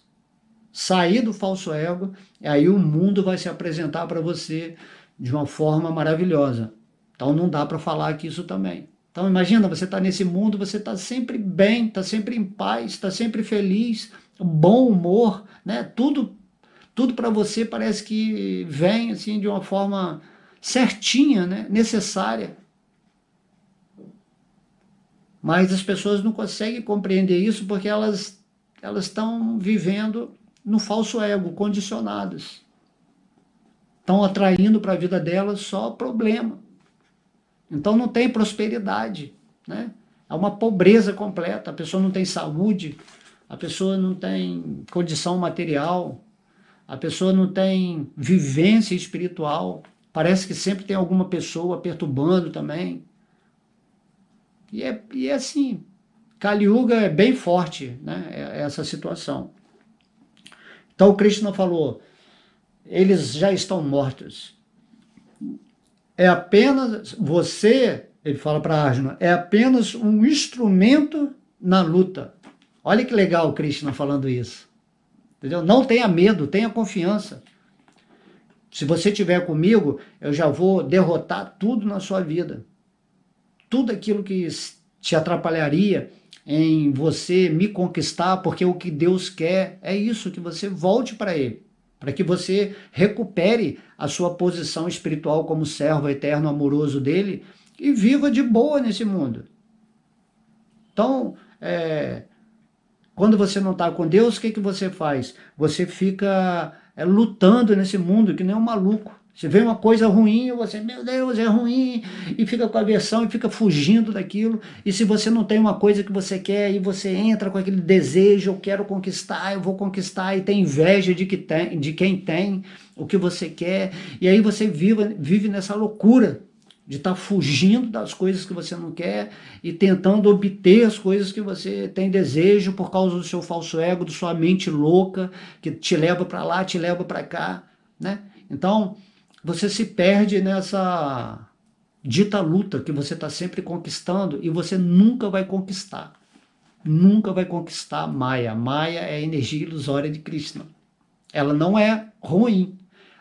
sair do falso ego, e aí o mundo vai se apresentar para você de uma forma maravilhosa. Então não dá para falar que isso também. Então imagina, você está nesse mundo, você está sempre bem, está sempre em paz, está sempre feliz, bom humor, né? Tudo para você parece que vem assim de uma forma certinha, né? Necessária. Mas as pessoas não conseguem compreender isso porque elas estão vivendo no falso ego, condicionadas. Estão atraindo para a vida delas só problema. Então não tem prosperidade, né? É uma pobreza completa, a pessoa não tem saúde, a pessoa não tem condição material, a pessoa não tem vivência espiritual, parece que sempre tem alguma pessoa perturbando também. E é assim, Kali Yuga é bem forte, né? Essa situação. Então o Krishna falou, eles já estão mortos. É apenas você, ele fala para Arjuna, é apenas um instrumento na luta. Olha que legal o Krishna falando isso. Entendeu? Não tenha medo, tenha confiança. Se você estiver comigo, eu já vou derrotar tudo na sua vida. Tudo aquilo que te atrapalharia em você me conquistar, porque o que Deus quer é isso, que você volte para Ele, para que você recupere a sua posição espiritual como servo eterno, amoroso dele, e viva de boa nesse mundo. Então, quando você não está com Deus, o que você faz? Você fica lutando nesse mundo, que nem um maluco. Se vê uma coisa ruim, você, meu Deus, é ruim, e fica com aversão, e fica fugindo daquilo. E se você não tem uma coisa que você quer, e você entra com aquele desejo, eu quero conquistar, eu vou conquistar, e tem inveja de quem tem o que você quer, e aí você vive nessa loucura de estar fugindo das coisas que você não quer e tentando obter as coisas que você tem desejo por causa do seu falso ego, da sua mente louca, que te leva para lá, te leva para cá, né? Então, você se perde nessa dita luta que você está sempre conquistando e você nunca vai conquistar. Nunca vai conquistar Maya. Maya é a energia ilusória de Krishna. Ela não é ruim.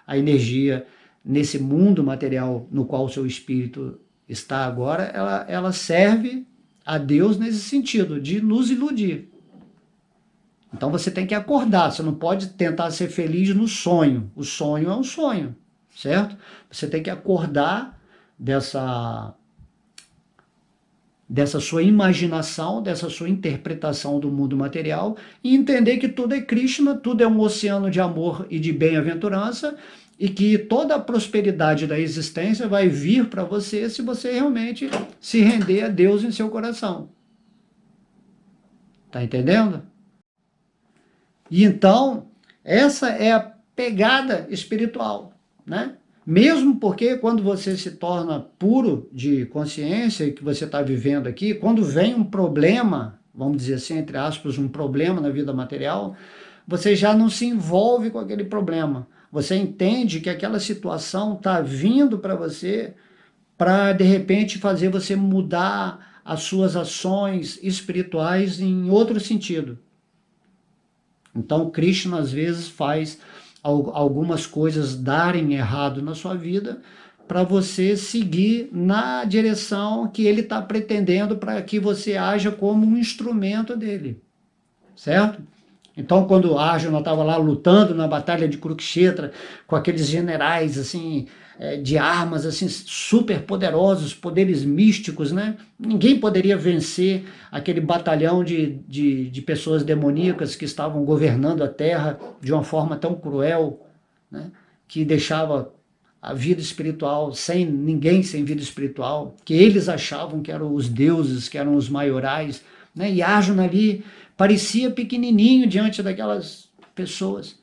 A energia nesse mundo material no qual o seu espírito está agora, ela serve a Deus nesse sentido, de nos iludir. Então você tem que acordar, você não pode tentar ser feliz no sonho. O sonho é um sonho, certo? Você tem que acordar dessa sua imaginação, dessa sua interpretação do mundo material e entender que tudo é Krishna, tudo é um oceano de amor e de bem-aventurança e que toda a prosperidade da existência vai vir para você se você realmente se render a Deus em seu coração. Tá entendendo? E então, essa é a pegada espiritual, né? Mesmo porque quando você se torna puro de consciência, que você está vivendo aqui, quando vem um problema, vamos dizer assim, entre aspas, um problema na vida material, você já não se envolve com aquele problema. Você entende que aquela situação está vindo para você para, de repente, fazer você mudar as suas ações espirituais em outro sentido. Então, Krishna, às vezes, faz algumas coisas darem errado na sua vida para você seguir na direção que ele está pretendendo para que você haja como um instrumento dele, certo? Então, quando Arjuna estava lá lutando na batalha de Kurukshetra com aqueles generais assim de armas assim super poderosos, poderes místicos, né? Ninguém poderia vencer aquele batalhão de pessoas demoníacas que estavam governando a Terra de uma forma tão cruel, né? Que deixava a vida espiritual sem ninguém, sem vida espiritual, que eles achavam que eram os deuses, que eram os maiorais, né? E Arjuna ali parecia pequenininho diante daquelas pessoas.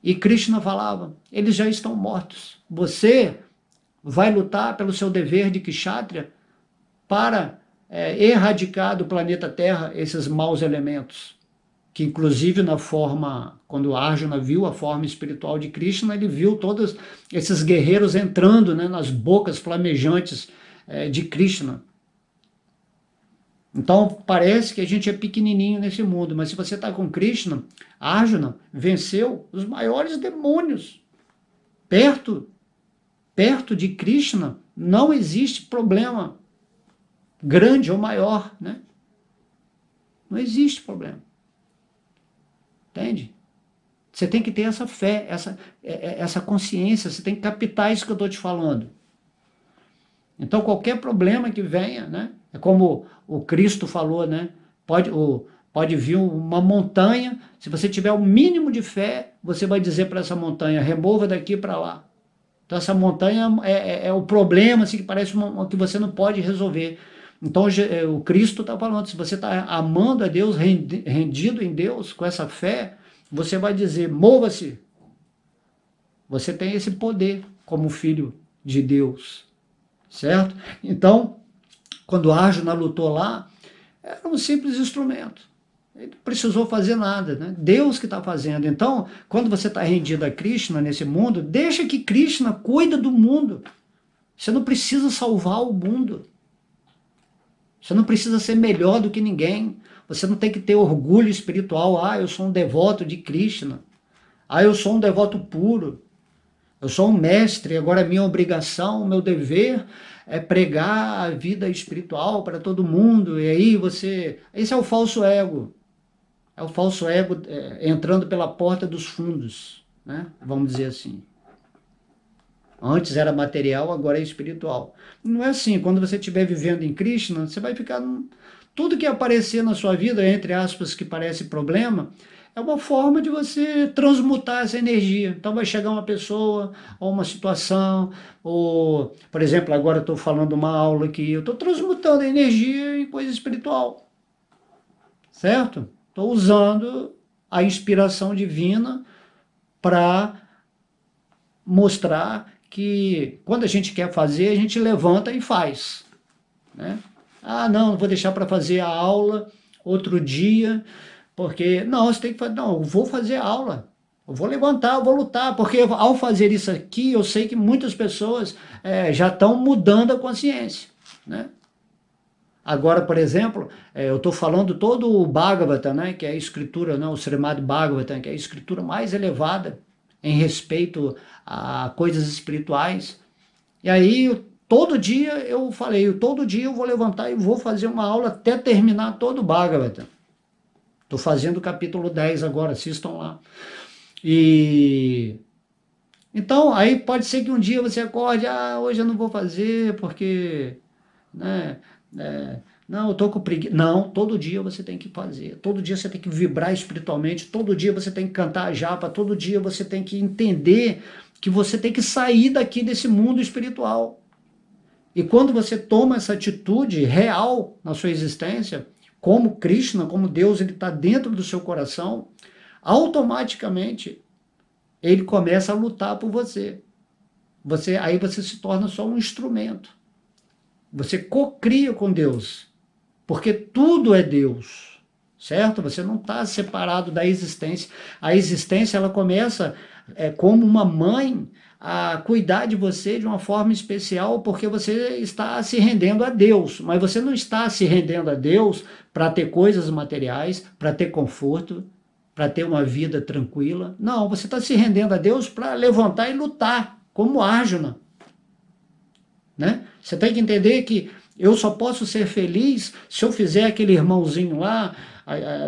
E Krishna falava, eles já estão mortos. Você vai lutar pelo seu dever de Kshatriya para erradicar do planeta Terra esses maus elementos. Que inclusive na forma, quando Arjuna viu a forma espiritual de Krishna, ele viu todos esses guerreiros entrando, né, nas bocas flamejantes de Krishna. Então parece que a gente é pequenininho nesse mundo, mas se você está com Krishna, Arjuna venceu os maiores demônios. Perto de Krishna não existe problema grande ou maior, né? Não existe problema. Entende? Você tem que ter essa fé, essa consciência, você tem que captar isso que eu estou te falando. Então qualquer problema que venha, né? É como o Cristo falou, né? Pode vir uma montanha, se você tiver o mínimo de fé, você vai dizer para essa montanha, remova daqui para lá. Então essa montanha é o problema, assim, que parece que você não pode resolver. Então o Cristo está falando, se você está amando a Deus, rendido em Deus, com essa fé, você vai dizer, mova-se. Você tem esse poder como filho de Deus, certo? Então, quando Arjuna lutou lá, era um simples instrumento. Ele não precisou fazer nada, né? Deus que está fazendo. Então, quando você está rendido a Krishna nesse mundo, deixa que Krishna cuida do mundo. Você não precisa salvar o mundo. Você não precisa ser melhor do que ninguém. Você não tem que ter orgulho espiritual. Ah, eu sou um devoto de Krishna. Ah, eu sou um devoto puro. Eu sou um mestre, agora minha obrigação, meu dever é pregar a vida espiritual para todo mundo. E aí você... Esse é o falso ego. É o falso ego entrando pela porta dos fundos, né? Vamos dizer assim. Antes era material, agora é espiritual. Não é assim. Quando você estiver vivendo em Krishna, você vai ficar... Tudo que aparecer na sua vida, entre aspas, que parece problema, é uma forma de você transmutar essa energia. Então vai chegar uma pessoa, ou uma situação, ou, por exemplo, agora eu estou falando uma aula aqui, eu estou transmutando a energia em coisa espiritual. Certo? Estou usando a inspiração divina para mostrar que quando a gente quer fazer, a gente levanta e faz, né? Ah, não, vou deixar para fazer a aula outro dia, porque, não, você tem que fazer, não, eu vou fazer a aula, eu vou levantar, eu vou lutar, porque ao fazer isso aqui, eu sei que muitas pessoas já estão mudando a consciência, né? Agora, por exemplo, eu estou falando todo o Bhagavata, né, que é a escritura, né, o Srimad Bhagavatam, que é a escritura mais elevada em respeito a coisas espirituais. E aí, todo dia eu falei, todo dia eu vou levantar e vou fazer uma aula até terminar todo o Bhagavatam. Estou fazendo o capítulo 10 agora, assistam lá. Então, aí pode ser que um dia você acorde, hoje eu não vou fazer porque... né, não, eu tô com preguiça. Não, todo dia você tem que fazer, todo dia você tem que vibrar espiritualmente, todo dia você tem que cantar a japa, todo dia você tem que entender que você tem que sair daqui desse mundo espiritual. E quando você toma essa atitude real na sua existência, como Krishna, como Deus, ele está dentro do seu coração, automaticamente ele começa a lutar por você. Aí você se torna só um instrumento. Você cocria com Deus, porque tudo é Deus, certo? Você não está separado da existência. A existência, ela começa como uma mãe a cuidar de você de uma forma especial, porque você está se rendendo a Deus, mas você não está se rendendo a Deus para ter coisas materiais, para ter conforto, para ter uma vida tranquila. Não, você está se rendendo a Deus para levantar e lutar, como Arjuna, né? Você tem que entender que eu só posso ser feliz se eu fizer aquele irmãozinho lá,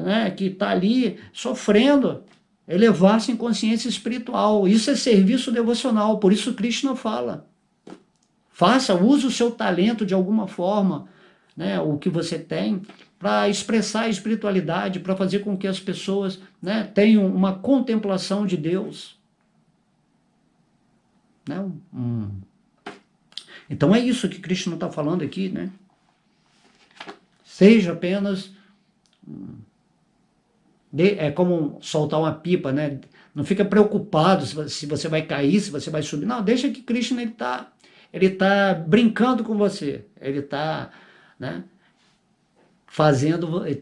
né, que está ali sofrendo. elevar-se em consciência espiritual. Isso é serviço devocional, por isso Krishna fala. Faça, use o seu talento de alguma forma, né, o que você tem, para expressar a espiritualidade, para fazer com que as pessoas, né, tenham uma contemplação de Deus. Né? Então é isso que Krishna está falando aqui, né? Seja apenas... É como soltar uma pipa, né? Não fica preocupado se você vai cair, se você vai subir. Não, deixa que Krishna ele tá brincando com você. Ele está, né,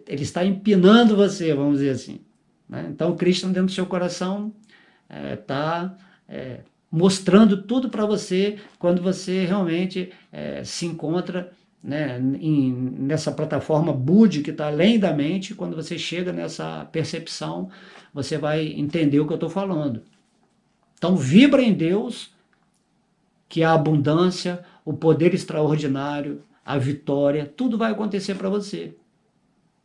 ele está empinando você, vamos dizer assim. Né? Então Krishna dentro do seu coração está mostrando tudo para você quando você realmente se encontra, né, nessa plataforma Budi que está além da mente. Quando você chega nessa percepção, você vai entender o que eu estou falando. Então vibra em Deus, que a abundância, o poder extraordinário, a vitória, tudo vai acontecer para você.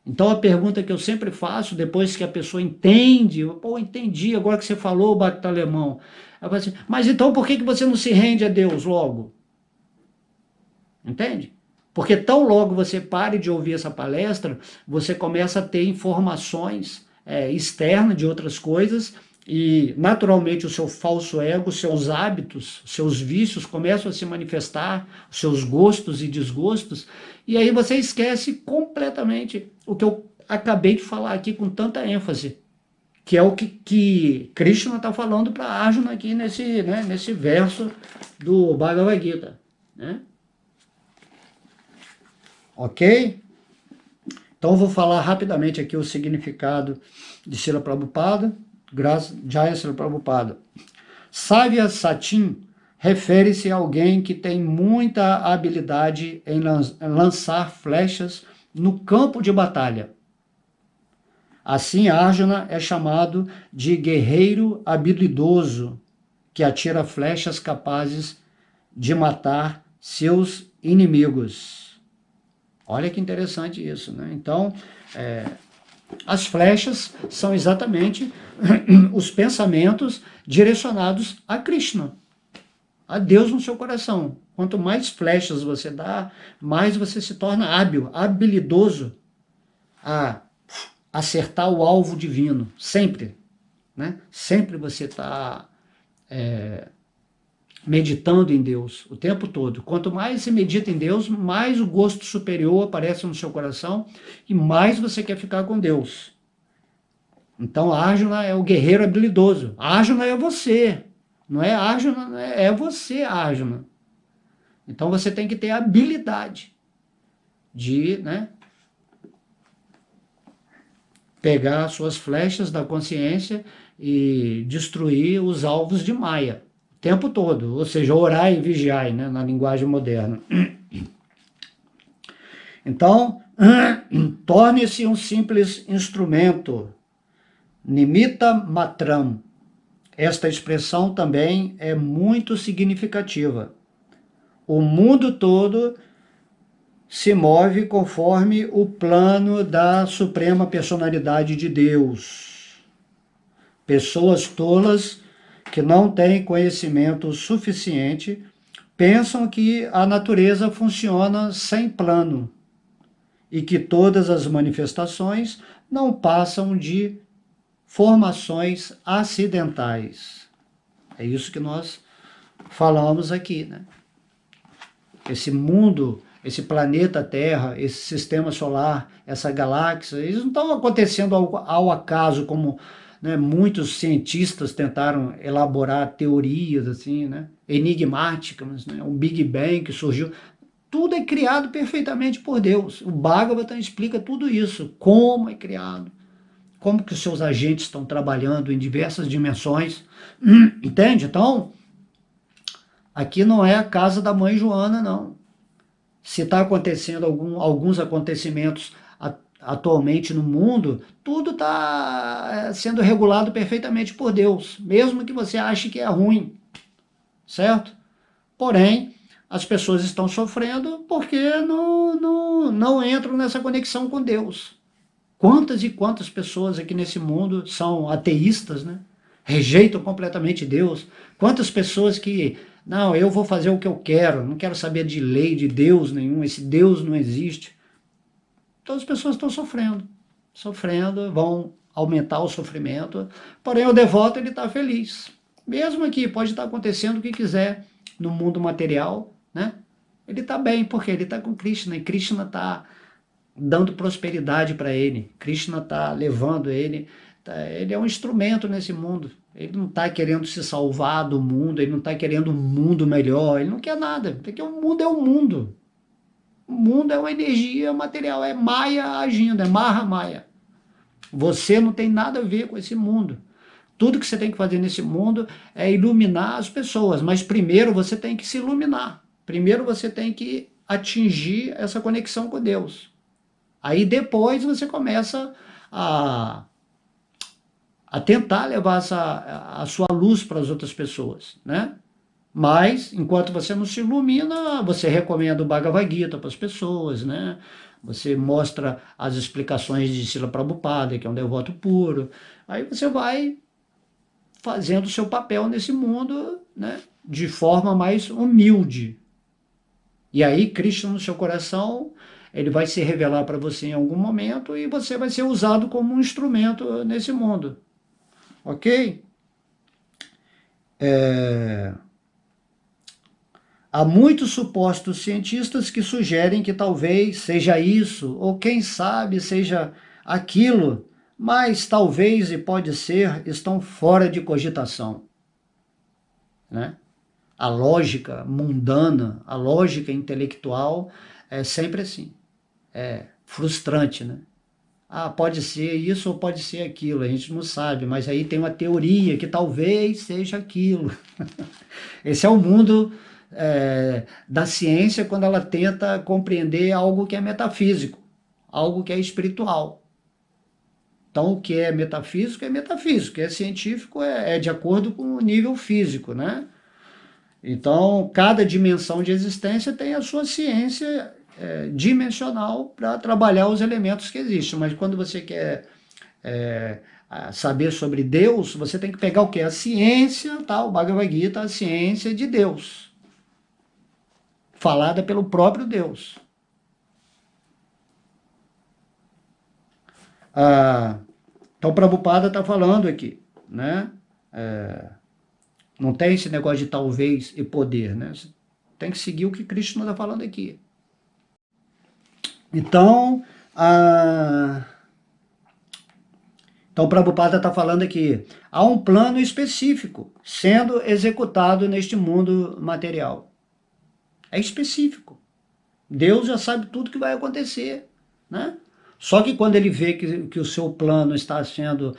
Então a pergunta que eu sempre faço, depois que a pessoa entende, pô, entendi, agora que você falou, Bacta Alemão, eu falo assim, mas então por que você não se rende a Deus logo? Entende? Porque tão logo você pare de ouvir essa palestra, você começa a ter informações externas de outras coisas e naturalmente o seu falso ego, seus hábitos, seus vícios começam a se manifestar, seus gostos e desgostos, e aí você esquece completamente o que eu acabei de falar aqui com tanta ênfase, que é o que Krishna está falando para Arjuna aqui nesse verso do Bhagavad Gita, né? Ok? Então eu vou falar rapidamente aqui o significado de Srila Prabhupada. Jaya Srila Prabhupada. Savya Satin refere-se a alguém que tem muita habilidade em lançar flechas no campo de batalha. Assim, Arjuna é chamado de guerreiro habilidoso, que atira flechas capazes de matar seus inimigos. Olha que interessante isso, né? Então, as flechas são exatamente os pensamentos direcionados a Krishna, a Deus no seu coração. Quanto mais flechas você dá, mais você se torna hábil, habilidoso a acertar o alvo divino, sempre. Né? Sempre você está meditando em Deus o tempo todo. Quanto mais você medita em Deus, mais o gosto superior aparece no seu coração e mais você quer ficar com Deus. Então Arjuna é o guerreiro habilidoso. Arjuna é você. Não é Arjuna, é você, Arjuna. Então você tem que ter a habilidade de, né, pegar suas flechas da consciência e destruir os alvos de Maya. Tempo todo, ou seja, orar e vigiar, né, na linguagem moderna. Então, torne-se um simples instrumento, nimitta matram. Esta expressão também é muito significativa. O mundo todo se move conforme o plano da Suprema Personalidade de Deus. Pessoas tolas que não têm conhecimento suficiente, pensam que a natureza funciona sem plano e que todas as manifestações não passam de formações acidentais. É isso que nós falamos aqui, né? Esse mundo, esse planeta Terra, esse sistema solar, essa galáxia, eles não estão acontecendo ao acaso como... Né, muitos cientistas tentaram elaborar teorias assim, né, enigmáticas, né, um Big Bang que surgiu. Tudo é criado perfeitamente por Deus. O Bhagavatam explica tudo isso, como é criado, como que os seus agentes estão trabalhando em diversas dimensões. Entende? Então, aqui não é a casa da mãe Joana, não. Se está acontecendo alguns acontecimentos atualmente no mundo, tudo está sendo regulado perfeitamente por Deus, mesmo que você ache que é ruim, certo? Porém, as pessoas estão sofrendo porque não entram nessa conexão com Deus, Quantas e quantas pessoas aqui nesse mundo são ateístas, né? Rejeitam completamente Deus. Quantas pessoas que, não, eu vou fazer o que eu quero, não quero saber de lei, de Deus nenhum, esse Deus não existe. Então as pessoas estão sofrendo, vão aumentar o sofrimento, porém o devoto ele está feliz. Mesmo que pode estar acontecendo o que quiser no mundo material, né? Ele está bem, porque ele está com Krishna, e Krishna está dando prosperidade para ele. Krishna está levando ele. Ele é um instrumento nesse mundo. Ele não está querendo se salvar do mundo, ele não está querendo um mundo melhor, ele não quer nada, porque o mundo é o mundo. O mundo é uma energia material, é Maya agindo, é Maha Maya. Você não tem nada a ver com esse mundo. Tudo que você tem que fazer nesse mundo é iluminar as pessoas, mas primeiro você tem que se iluminar. Primeiro você tem que atingir essa conexão com Deus. Aí depois você começa a tentar levar a sua luz para as outras pessoas, né? Mas, enquanto você não se ilumina, você recomenda o Bhagavad Gita para as pessoas, né? Você mostra as explicações de Srila Prabhupada, que é um devoto puro. Aí você vai fazendo o seu papel nesse mundo, né? De forma mais humilde. E aí, Krishna no seu coração, ele vai se revelar para você em algum momento e você vai ser usado como um instrumento nesse mundo. Ok? Há muitos supostos cientistas que sugerem que talvez seja isso, ou quem sabe seja aquilo, mas talvez e pode ser estão fora de cogitação, né? A lógica mundana, a lógica intelectual é sempre assim, é frustrante, né? Ah, pode ser isso ou pode ser aquilo, a gente não sabe, mas aí tem uma teoria que talvez seja aquilo. Esse é o mundo da ciência quando ela tenta compreender algo que é metafísico, algo que é espiritual. Então, o que é metafísico, o que é científico é de acordo com o nível físico, né? Então, cada dimensão de existência tem a sua ciência dimensional para trabalhar os elementos que existem. Mas quando você quer saber sobre Deus, você tem que pegar o que? A ciência, tá? O Bhagavad Gita, a ciência de Deus, falada pelo próprio Deus. Então, Prabhupada está falando aqui, né? Não tem esse negócio de talvez e poder, né? Você tem que seguir o que Krishna está falando aqui. Então, então Prabhupada está falando aqui, há um plano específico sendo executado neste mundo material. É específico. Deus já sabe tudo que vai acontecer, né? Só que quando ele vê que o seu plano está sendo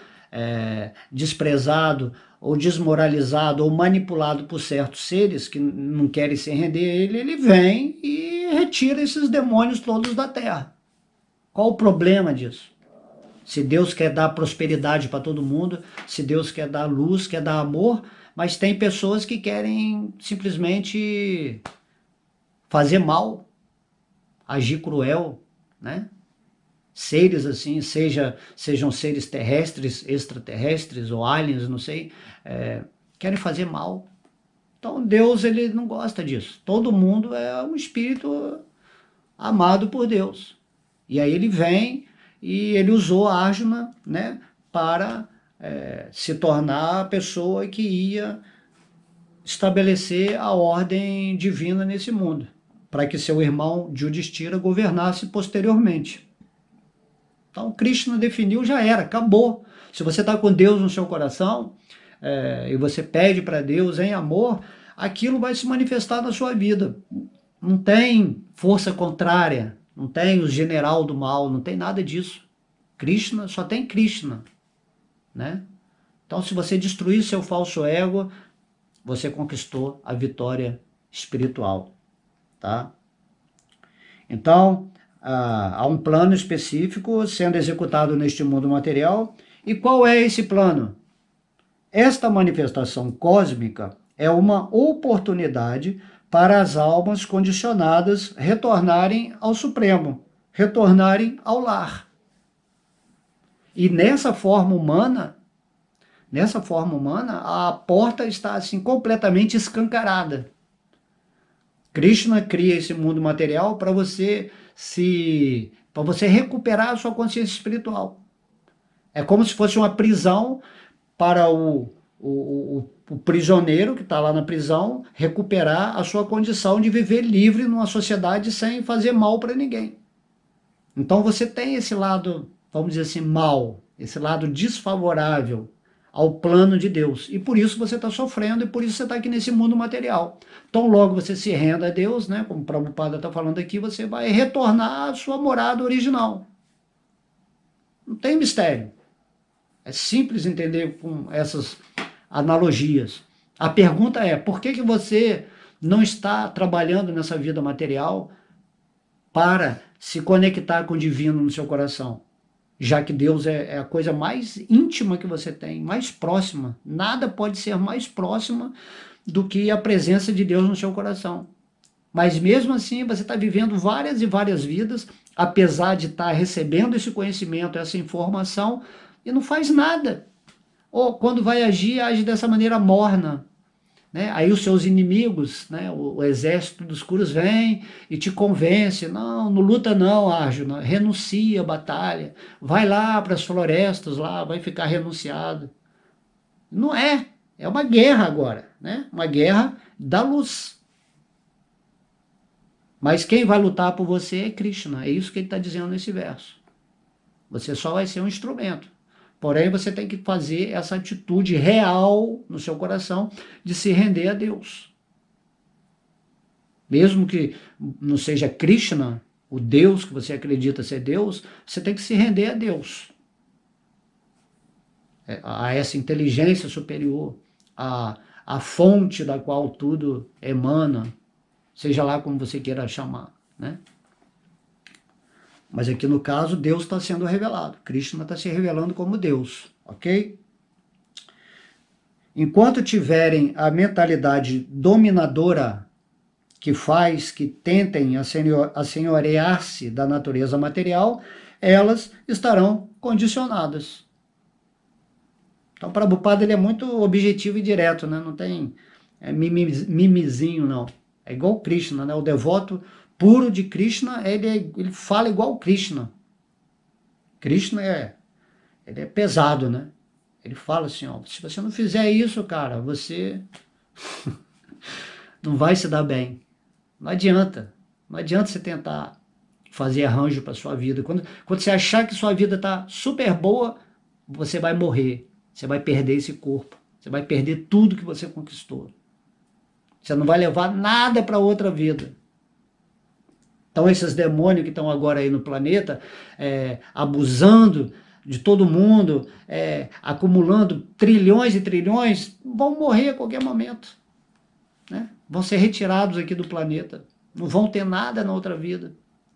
desprezado, ou desmoralizado, ou manipulado por certos seres que não querem se render a ele, ele vem e retira esses demônios todos da terra. Qual o problema disso? Se Deus quer dar prosperidade para todo mundo, se Deus quer dar luz, quer dar amor, mas tem pessoas que querem simplesmente fazer mal, agir cruel, né? Seres assim, sejam seres terrestres, extraterrestres ou aliens, não sei, querem fazer mal. Então Deus ele não gosta disso. Todo mundo é um espírito amado por Deus. E aí ele vem e ele usou a Arjuna, né, para se tornar a pessoa que ia estabelecer a ordem divina nesse mundo, para que seu irmão Yudhishthira governasse posteriormente. Então, Krishna definiu, já era, acabou. Se você está com Deus no seu coração, e você pede para Deus em amor, aquilo vai se manifestar na sua vida. Não tem força contrária, não tem o general do mal, não tem nada disso. Krishna, só tem Krishna, né? Então, se você destruir seu falso ego, você conquistou a vitória espiritual, tá? Então, há um plano específico sendo executado neste mundo material. E qual é esse plano? Esta manifestação cósmica é uma oportunidade para as almas condicionadas retornarem ao Supremo, retornarem ao lar. E nessa forma humana, a porta está assim completamente escancarada. Krishna cria esse mundo material para você recuperar a sua consciência espiritual. É como se fosse uma prisão para o prisioneiro que está lá na prisão recuperar a sua condição de viver livre numa sociedade sem fazer mal para ninguém. Então você tem esse lado, vamos dizer assim, mal, esse lado desfavorável ao plano de Deus. E por isso você está sofrendo e por isso você está aqui nesse mundo material. Então logo você se renda a Deus, né? Como o Prabhupada está falando aqui, você vai retornar à sua morada original. Não tem mistério. É simples entender com essas analogias. A pergunta é, por que você não está trabalhando nessa vida material para se conectar com o divino no seu coração? Já que Deus é a coisa mais íntima que você tem, mais próxima. Nada pode ser mais próxima do que a presença de Deus no seu coração. Mas mesmo assim, você está vivendo várias e várias vidas, apesar de estar recebendo esse conhecimento, essa informação, e não faz nada. Ou quando vai agir, age dessa maneira morna. Né? Aí os seus inimigos, né? o exército dos Kuros vem e te convence, não luta não, Arjuna, renuncia à batalha, vai lá para as florestas, lá vai ficar renunciado. Não é uma guerra agora, né? Uma guerra da luz. Mas quem vai lutar por você é Krishna, é isso que ele está dizendo nesse verso. Você só vai ser um instrumento. Porém, você tem que fazer essa atitude real no seu coração de se render a Deus. Mesmo que não seja Krishna, o Deus que você acredita ser Deus, você tem que se render a Deus. A essa inteligência superior, a fonte da qual tudo emana, seja lá como você queira chamar, né? Mas aqui no caso, Deus está sendo revelado. Krishna está se revelando como Deus, ok? Enquanto tiverem a mentalidade dominadora que faz que tentem assenhorear-se da natureza material, elas estarão condicionadas. Então, o Prabhupada ele é muito objetivo e direto, né? Não tem mimizinho, não. É igual Krishna, né? O devoto puro de Krishna, ele fala igual Krishna. Krishna ele é pesado, né? Ele fala assim, ó, se você não fizer isso, cara, você não vai se dar bem. Não adianta você tentar fazer arranjo para sua vida. Quando você achar que sua vida está super boa, você vai morrer. Você vai perder esse corpo. Você vai perder tudo que você conquistou. Você não vai levar nada para outra vida. Então esses demônios que estão agora aí no planeta, abusando de todo mundo, acumulando trilhões e trilhões, vão morrer a qualquer momento. Né? Vão ser retirados aqui do planeta. Não vão ter nada na outra vida.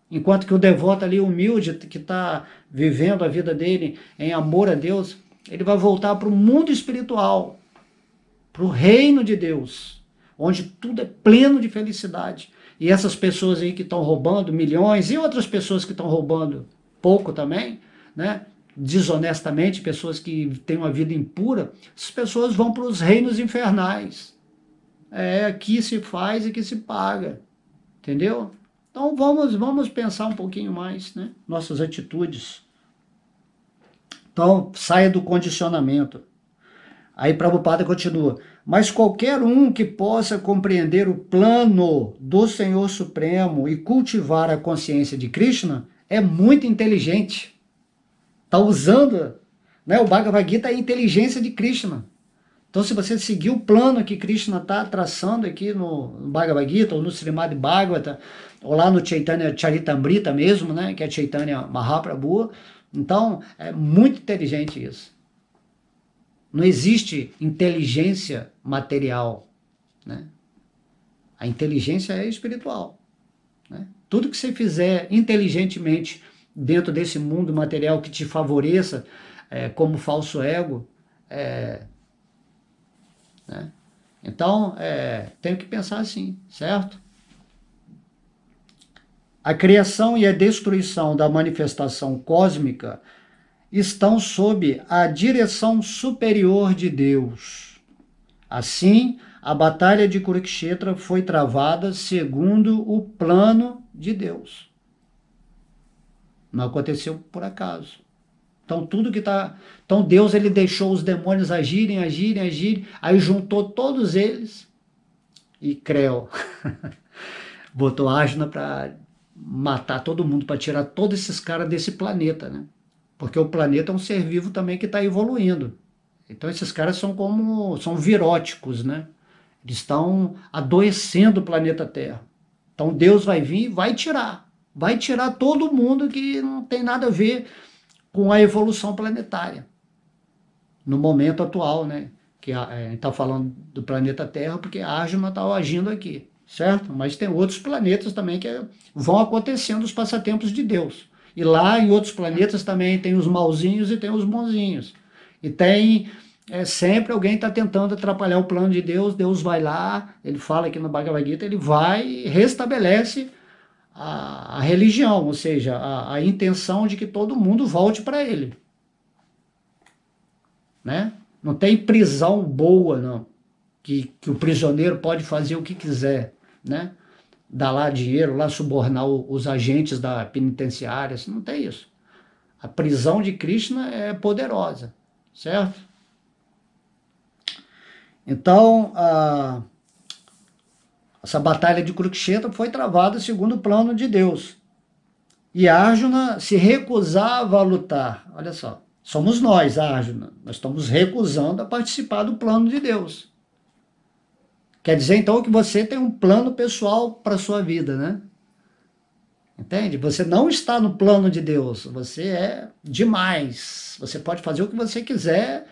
Enquanto que o devoto ali humilde, que está vivendo a vida dele em amor a Deus, ele vai voltar para o mundo espiritual, para o reino de Deus, onde tudo é pleno de felicidade. E essas pessoas aí que estão roubando milhões, e outras pessoas que estão roubando pouco também, né? Desonestamente, pessoas que têm uma vida impura, essas pessoas vão para os reinos infernais. Aqui se faz e que se paga. Entendeu? Então vamos pensar um pouquinho mais, né? Nossas atitudes. Então, saia do condicionamento. Aí Prabhupada continua, mas qualquer um que possa compreender o plano do Senhor Supremo e cultivar a consciência de Krishna é muito inteligente. Está usando, né, o Bhagavad Gita é a inteligência de Krishna. Então se você seguir o plano que Krishna está traçando aqui no Bhagavad Gita, ou no Srimad Bhagavata, ou lá no Chaitanya Charitamrita mesmo, né, que é Chaitanya Mahaprabhu, então é muito inteligente isso. Não existe inteligência material, né? A inteligência é espiritual, né? Tudo que você fizer inteligentemente dentro desse mundo material que te favoreça como falso ego, né? Então, tenho que pensar assim, certo? A criação e a destruição da manifestação cósmica estão sob a direção superior de Deus. Assim, a batalha de Kurukshetra foi travada segundo o plano de Deus. Não aconteceu por acaso. Então, tudo que está... Então, Deus, ele deixou os demônios agirem, aí juntou todos eles e Creu botou Ajna para matar todo mundo, para tirar todos esses caras desse planeta, né? Porque o planeta é um ser vivo também que está evoluindo. Então, esses caras são viróticos, né? Eles estão adoecendo o planeta Terra. Então, Deus vai vir e vai tirar todo mundo que não tem nada a ver com a evolução planetária. No momento atual, né? Que a gente está falando do planeta Terra, porque a Ajna está agindo aqui, certo? Mas tem outros planetas também que vão acontecendo os passatempos de Deus. E lá em outros planetas também tem os malzinhos e tem os bonzinhos. E tem sempre alguém está tentando atrapalhar o plano de Deus, Deus vai lá, ele fala aqui no Bhagavad Gita, ele vai e restabelece a religião, ou seja, a intenção de que todo mundo volte para ele. Né? Não tem prisão boa, não. Que o prisioneiro pode fazer o que quiser, né? Dar lá dinheiro, lá subornar os agentes da penitenciária, assim, não tem isso. A prisão de Krishna é poderosa, certo? Então, essa batalha de Kurukshetra foi travada segundo o plano de Deus. E Arjuna se recusava a lutar. Olha só, somos nós, Arjuna. Nós estamos recusando a participar do plano de Deus. Quer dizer, então, que você tem um plano pessoal para a sua vida, né? Entende? Você não está no plano de Deus. Você é demais. Você pode fazer o que você quiser,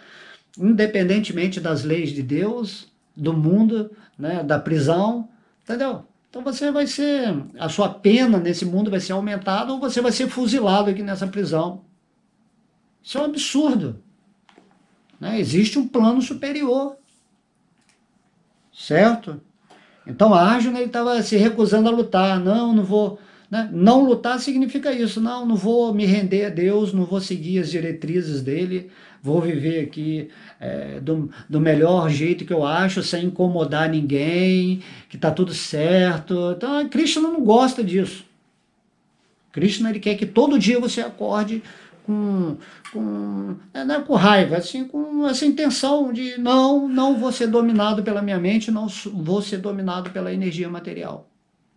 independentemente das leis de Deus, do mundo, né, da prisão, entendeu? Então você vai ser, a sua pena nesse mundo vai ser aumentada ou você vai ser fuzilado aqui nessa prisão. Isso é um absurdo. Né? Existe um plano superior. Certo? Então Arjuna estava se recusando a lutar. Não vou... Né? Não lutar significa isso. Não vou me render a Deus, não vou seguir as diretrizes dele, vou viver aqui do melhor jeito que eu acho, sem incomodar ninguém, que está tudo certo. Então Krishna não gosta disso. Krishna, ele quer que todo dia você acorde com raiva, assim, com essa intenção de não vou ser dominado pela minha mente, não vou ser dominado pela energia material.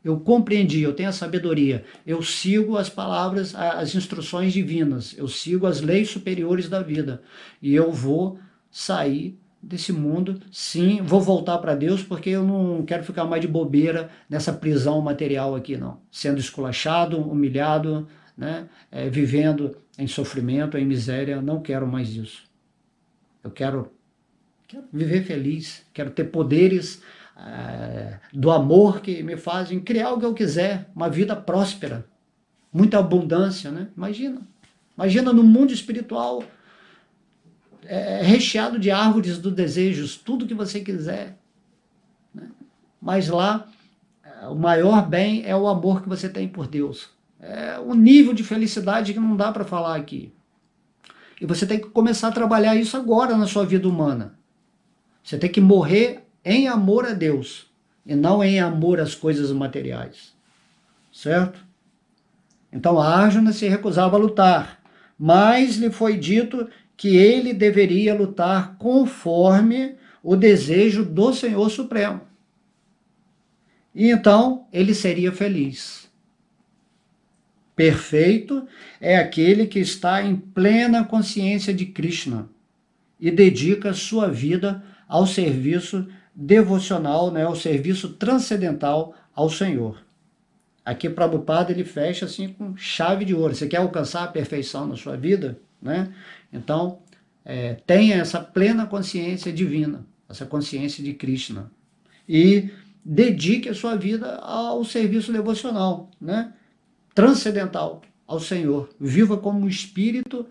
Eu compreendi, eu tenho a sabedoria, eu sigo as palavras, as instruções divinas, eu sigo as leis superiores da vida e eu vou sair desse mundo, sim, vou voltar para Deus porque eu não quero ficar mais de bobeira nessa prisão material aqui, não. Sendo esculachado, humilhado, né, vivendo em sofrimento, em miséria, não quero mais isso. Eu quero viver feliz, quero ter poderes do amor que me fazem criar o que eu quiser, uma vida próspera, muita abundância, né? Imagina no mundo espiritual recheado de árvores dos desejos, tudo que você quiser, né? Mas lá o maior bem é o amor que você tem por Deus. É um nível de felicidade que não dá para falar aqui. E você tem que começar a trabalhar isso agora na sua vida humana. Você tem que morrer em amor a Deus e não em amor às coisas materiais. Certo? Então Arjuna se recusava a lutar, mas lhe foi dito que ele deveria lutar conforme o desejo do Senhor Supremo. E então ele seria feliz. Perfeito é aquele que está em plena consciência de Krishna e dedica sua vida ao serviço devocional, né, ao serviço transcendental ao Senhor. Aqui Prabhupada ele fecha assim com chave de ouro. Você quer alcançar a perfeição na sua vida, né? Então tenha essa plena consciência divina, essa consciência de Krishna e dedique a sua vida ao serviço devocional, né? Transcendental ao Senhor. Viva como um espírito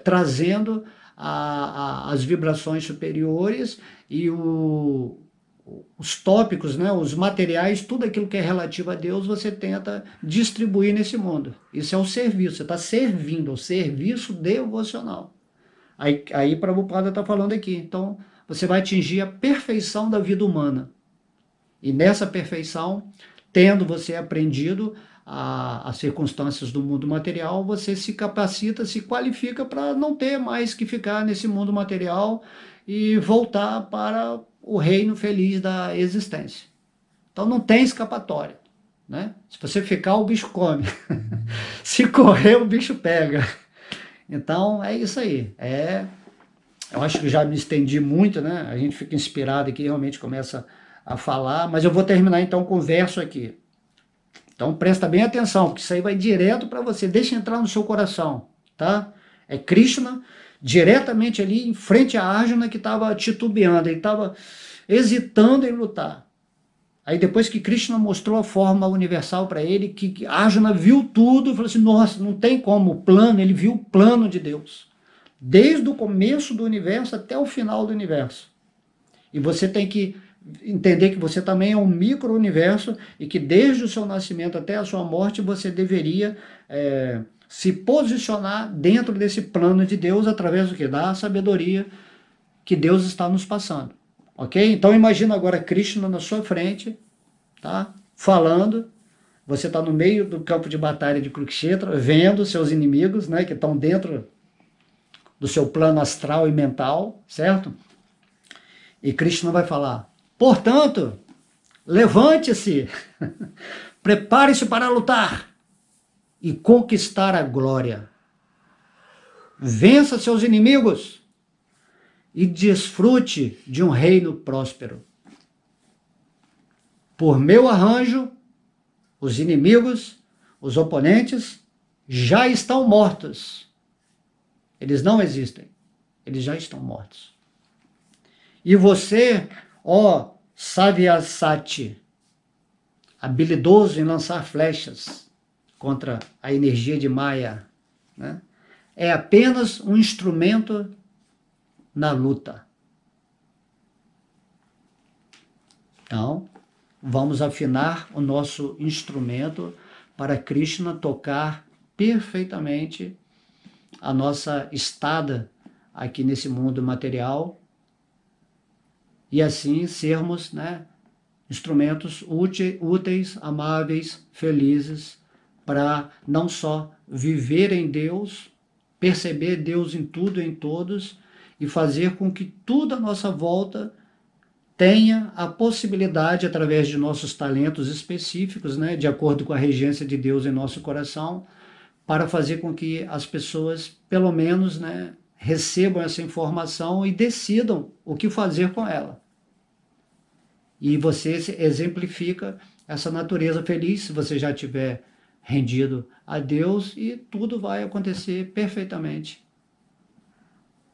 trazendo as vibrações superiores e o os tópicos, né, os materiais, tudo aquilo que é relativo a Deus, você tenta distribuir nesse mundo. Isso é o serviço, você está servindo, o serviço devocional. Aí Prabhupada está falando aqui. Então, você vai atingir a perfeição da vida humana. E nessa perfeição, tendo você aprendido as circunstâncias do mundo material, você se capacita, se qualifica para não ter mais que ficar nesse mundo material e voltar para o reino feliz da existência. Então não tem escapatória, né? Se você ficar, o bicho come. Se correr, o bicho pega. Então é isso aí. Eu acho que já me estendi muito, né? A gente fica inspirado aqui, realmente começa a falar, mas eu vou terminar então com o verso aqui. Então presta bem atenção, porque isso aí vai direto para você, deixa entrar no seu coração, tá? É Krishna diretamente ali em frente a Arjuna, que estava titubeando, ele estava hesitando em lutar. Aí depois que Krishna mostrou a forma universal para ele, que Arjuna viu tudo e falou assim, nossa, não tem como, o plano, ele viu o plano de Deus. Desde o começo do universo até o final do universo. E você tem que entender que você também é um micro-universo e que desde o seu nascimento até a sua morte você deveria se posicionar dentro desse plano de Deus através do que? Da sabedoria que Deus está nos passando. Ok? Então imagina agora Krishna na sua frente, tá? Falando, você está no meio do campo de batalha de Kurukshetra, vendo seus inimigos, né, que estão dentro do seu plano astral e mental, certo? E Krishna vai falar, portanto, levante-se, prepare-se para lutar e conquistar a glória. Vença seus inimigos e desfrute de um reino próspero. Por meu arranjo, os inimigos, os oponentes, já estão mortos. Eles não existem, eles já estão mortos. E você, ó Savyasati, habilidoso em lançar flechas contra a energia de Maya, né? É apenas um instrumento na luta. Então, vamos afinar o nosso instrumento para Krishna tocar perfeitamente a nossa estada aqui nesse mundo material e assim sermos, né, instrumentos úteis, amáveis, felizes, para não só viver em Deus, perceber Deus em tudo e em todos e fazer com que tudo à nossa volta tenha a possibilidade, através de nossos talentos específicos, né, de acordo com a regência de Deus em nosso coração, para fazer com que as pessoas, pelo menos, né, recebam essa informação e decidam o que fazer com ela. E você exemplifica essa natureza feliz, se você já tiver rendido a Deus, e tudo vai acontecer perfeitamente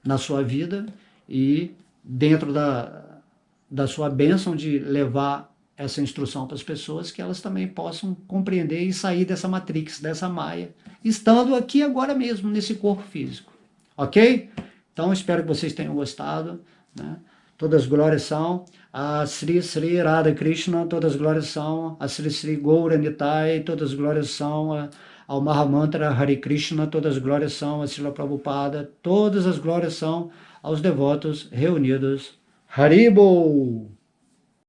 na sua vida e dentro da sua bênção de levar essa instrução para as pessoas, que elas também possam compreender e sair dessa matrix, dessa maia, estando aqui agora mesmo, nesse corpo físico. Ok? Então, espero que vocês tenham gostado, né? Todas as glórias são a Sri Sri Radha Krishna, todas as glórias são a Sri Sri Gaura Nitai, todas as glórias são ao Mahamantra Hare Krishna, todas as glórias são a Srila Prabhupada, todas as glórias são aos devotos reunidos. Haribol!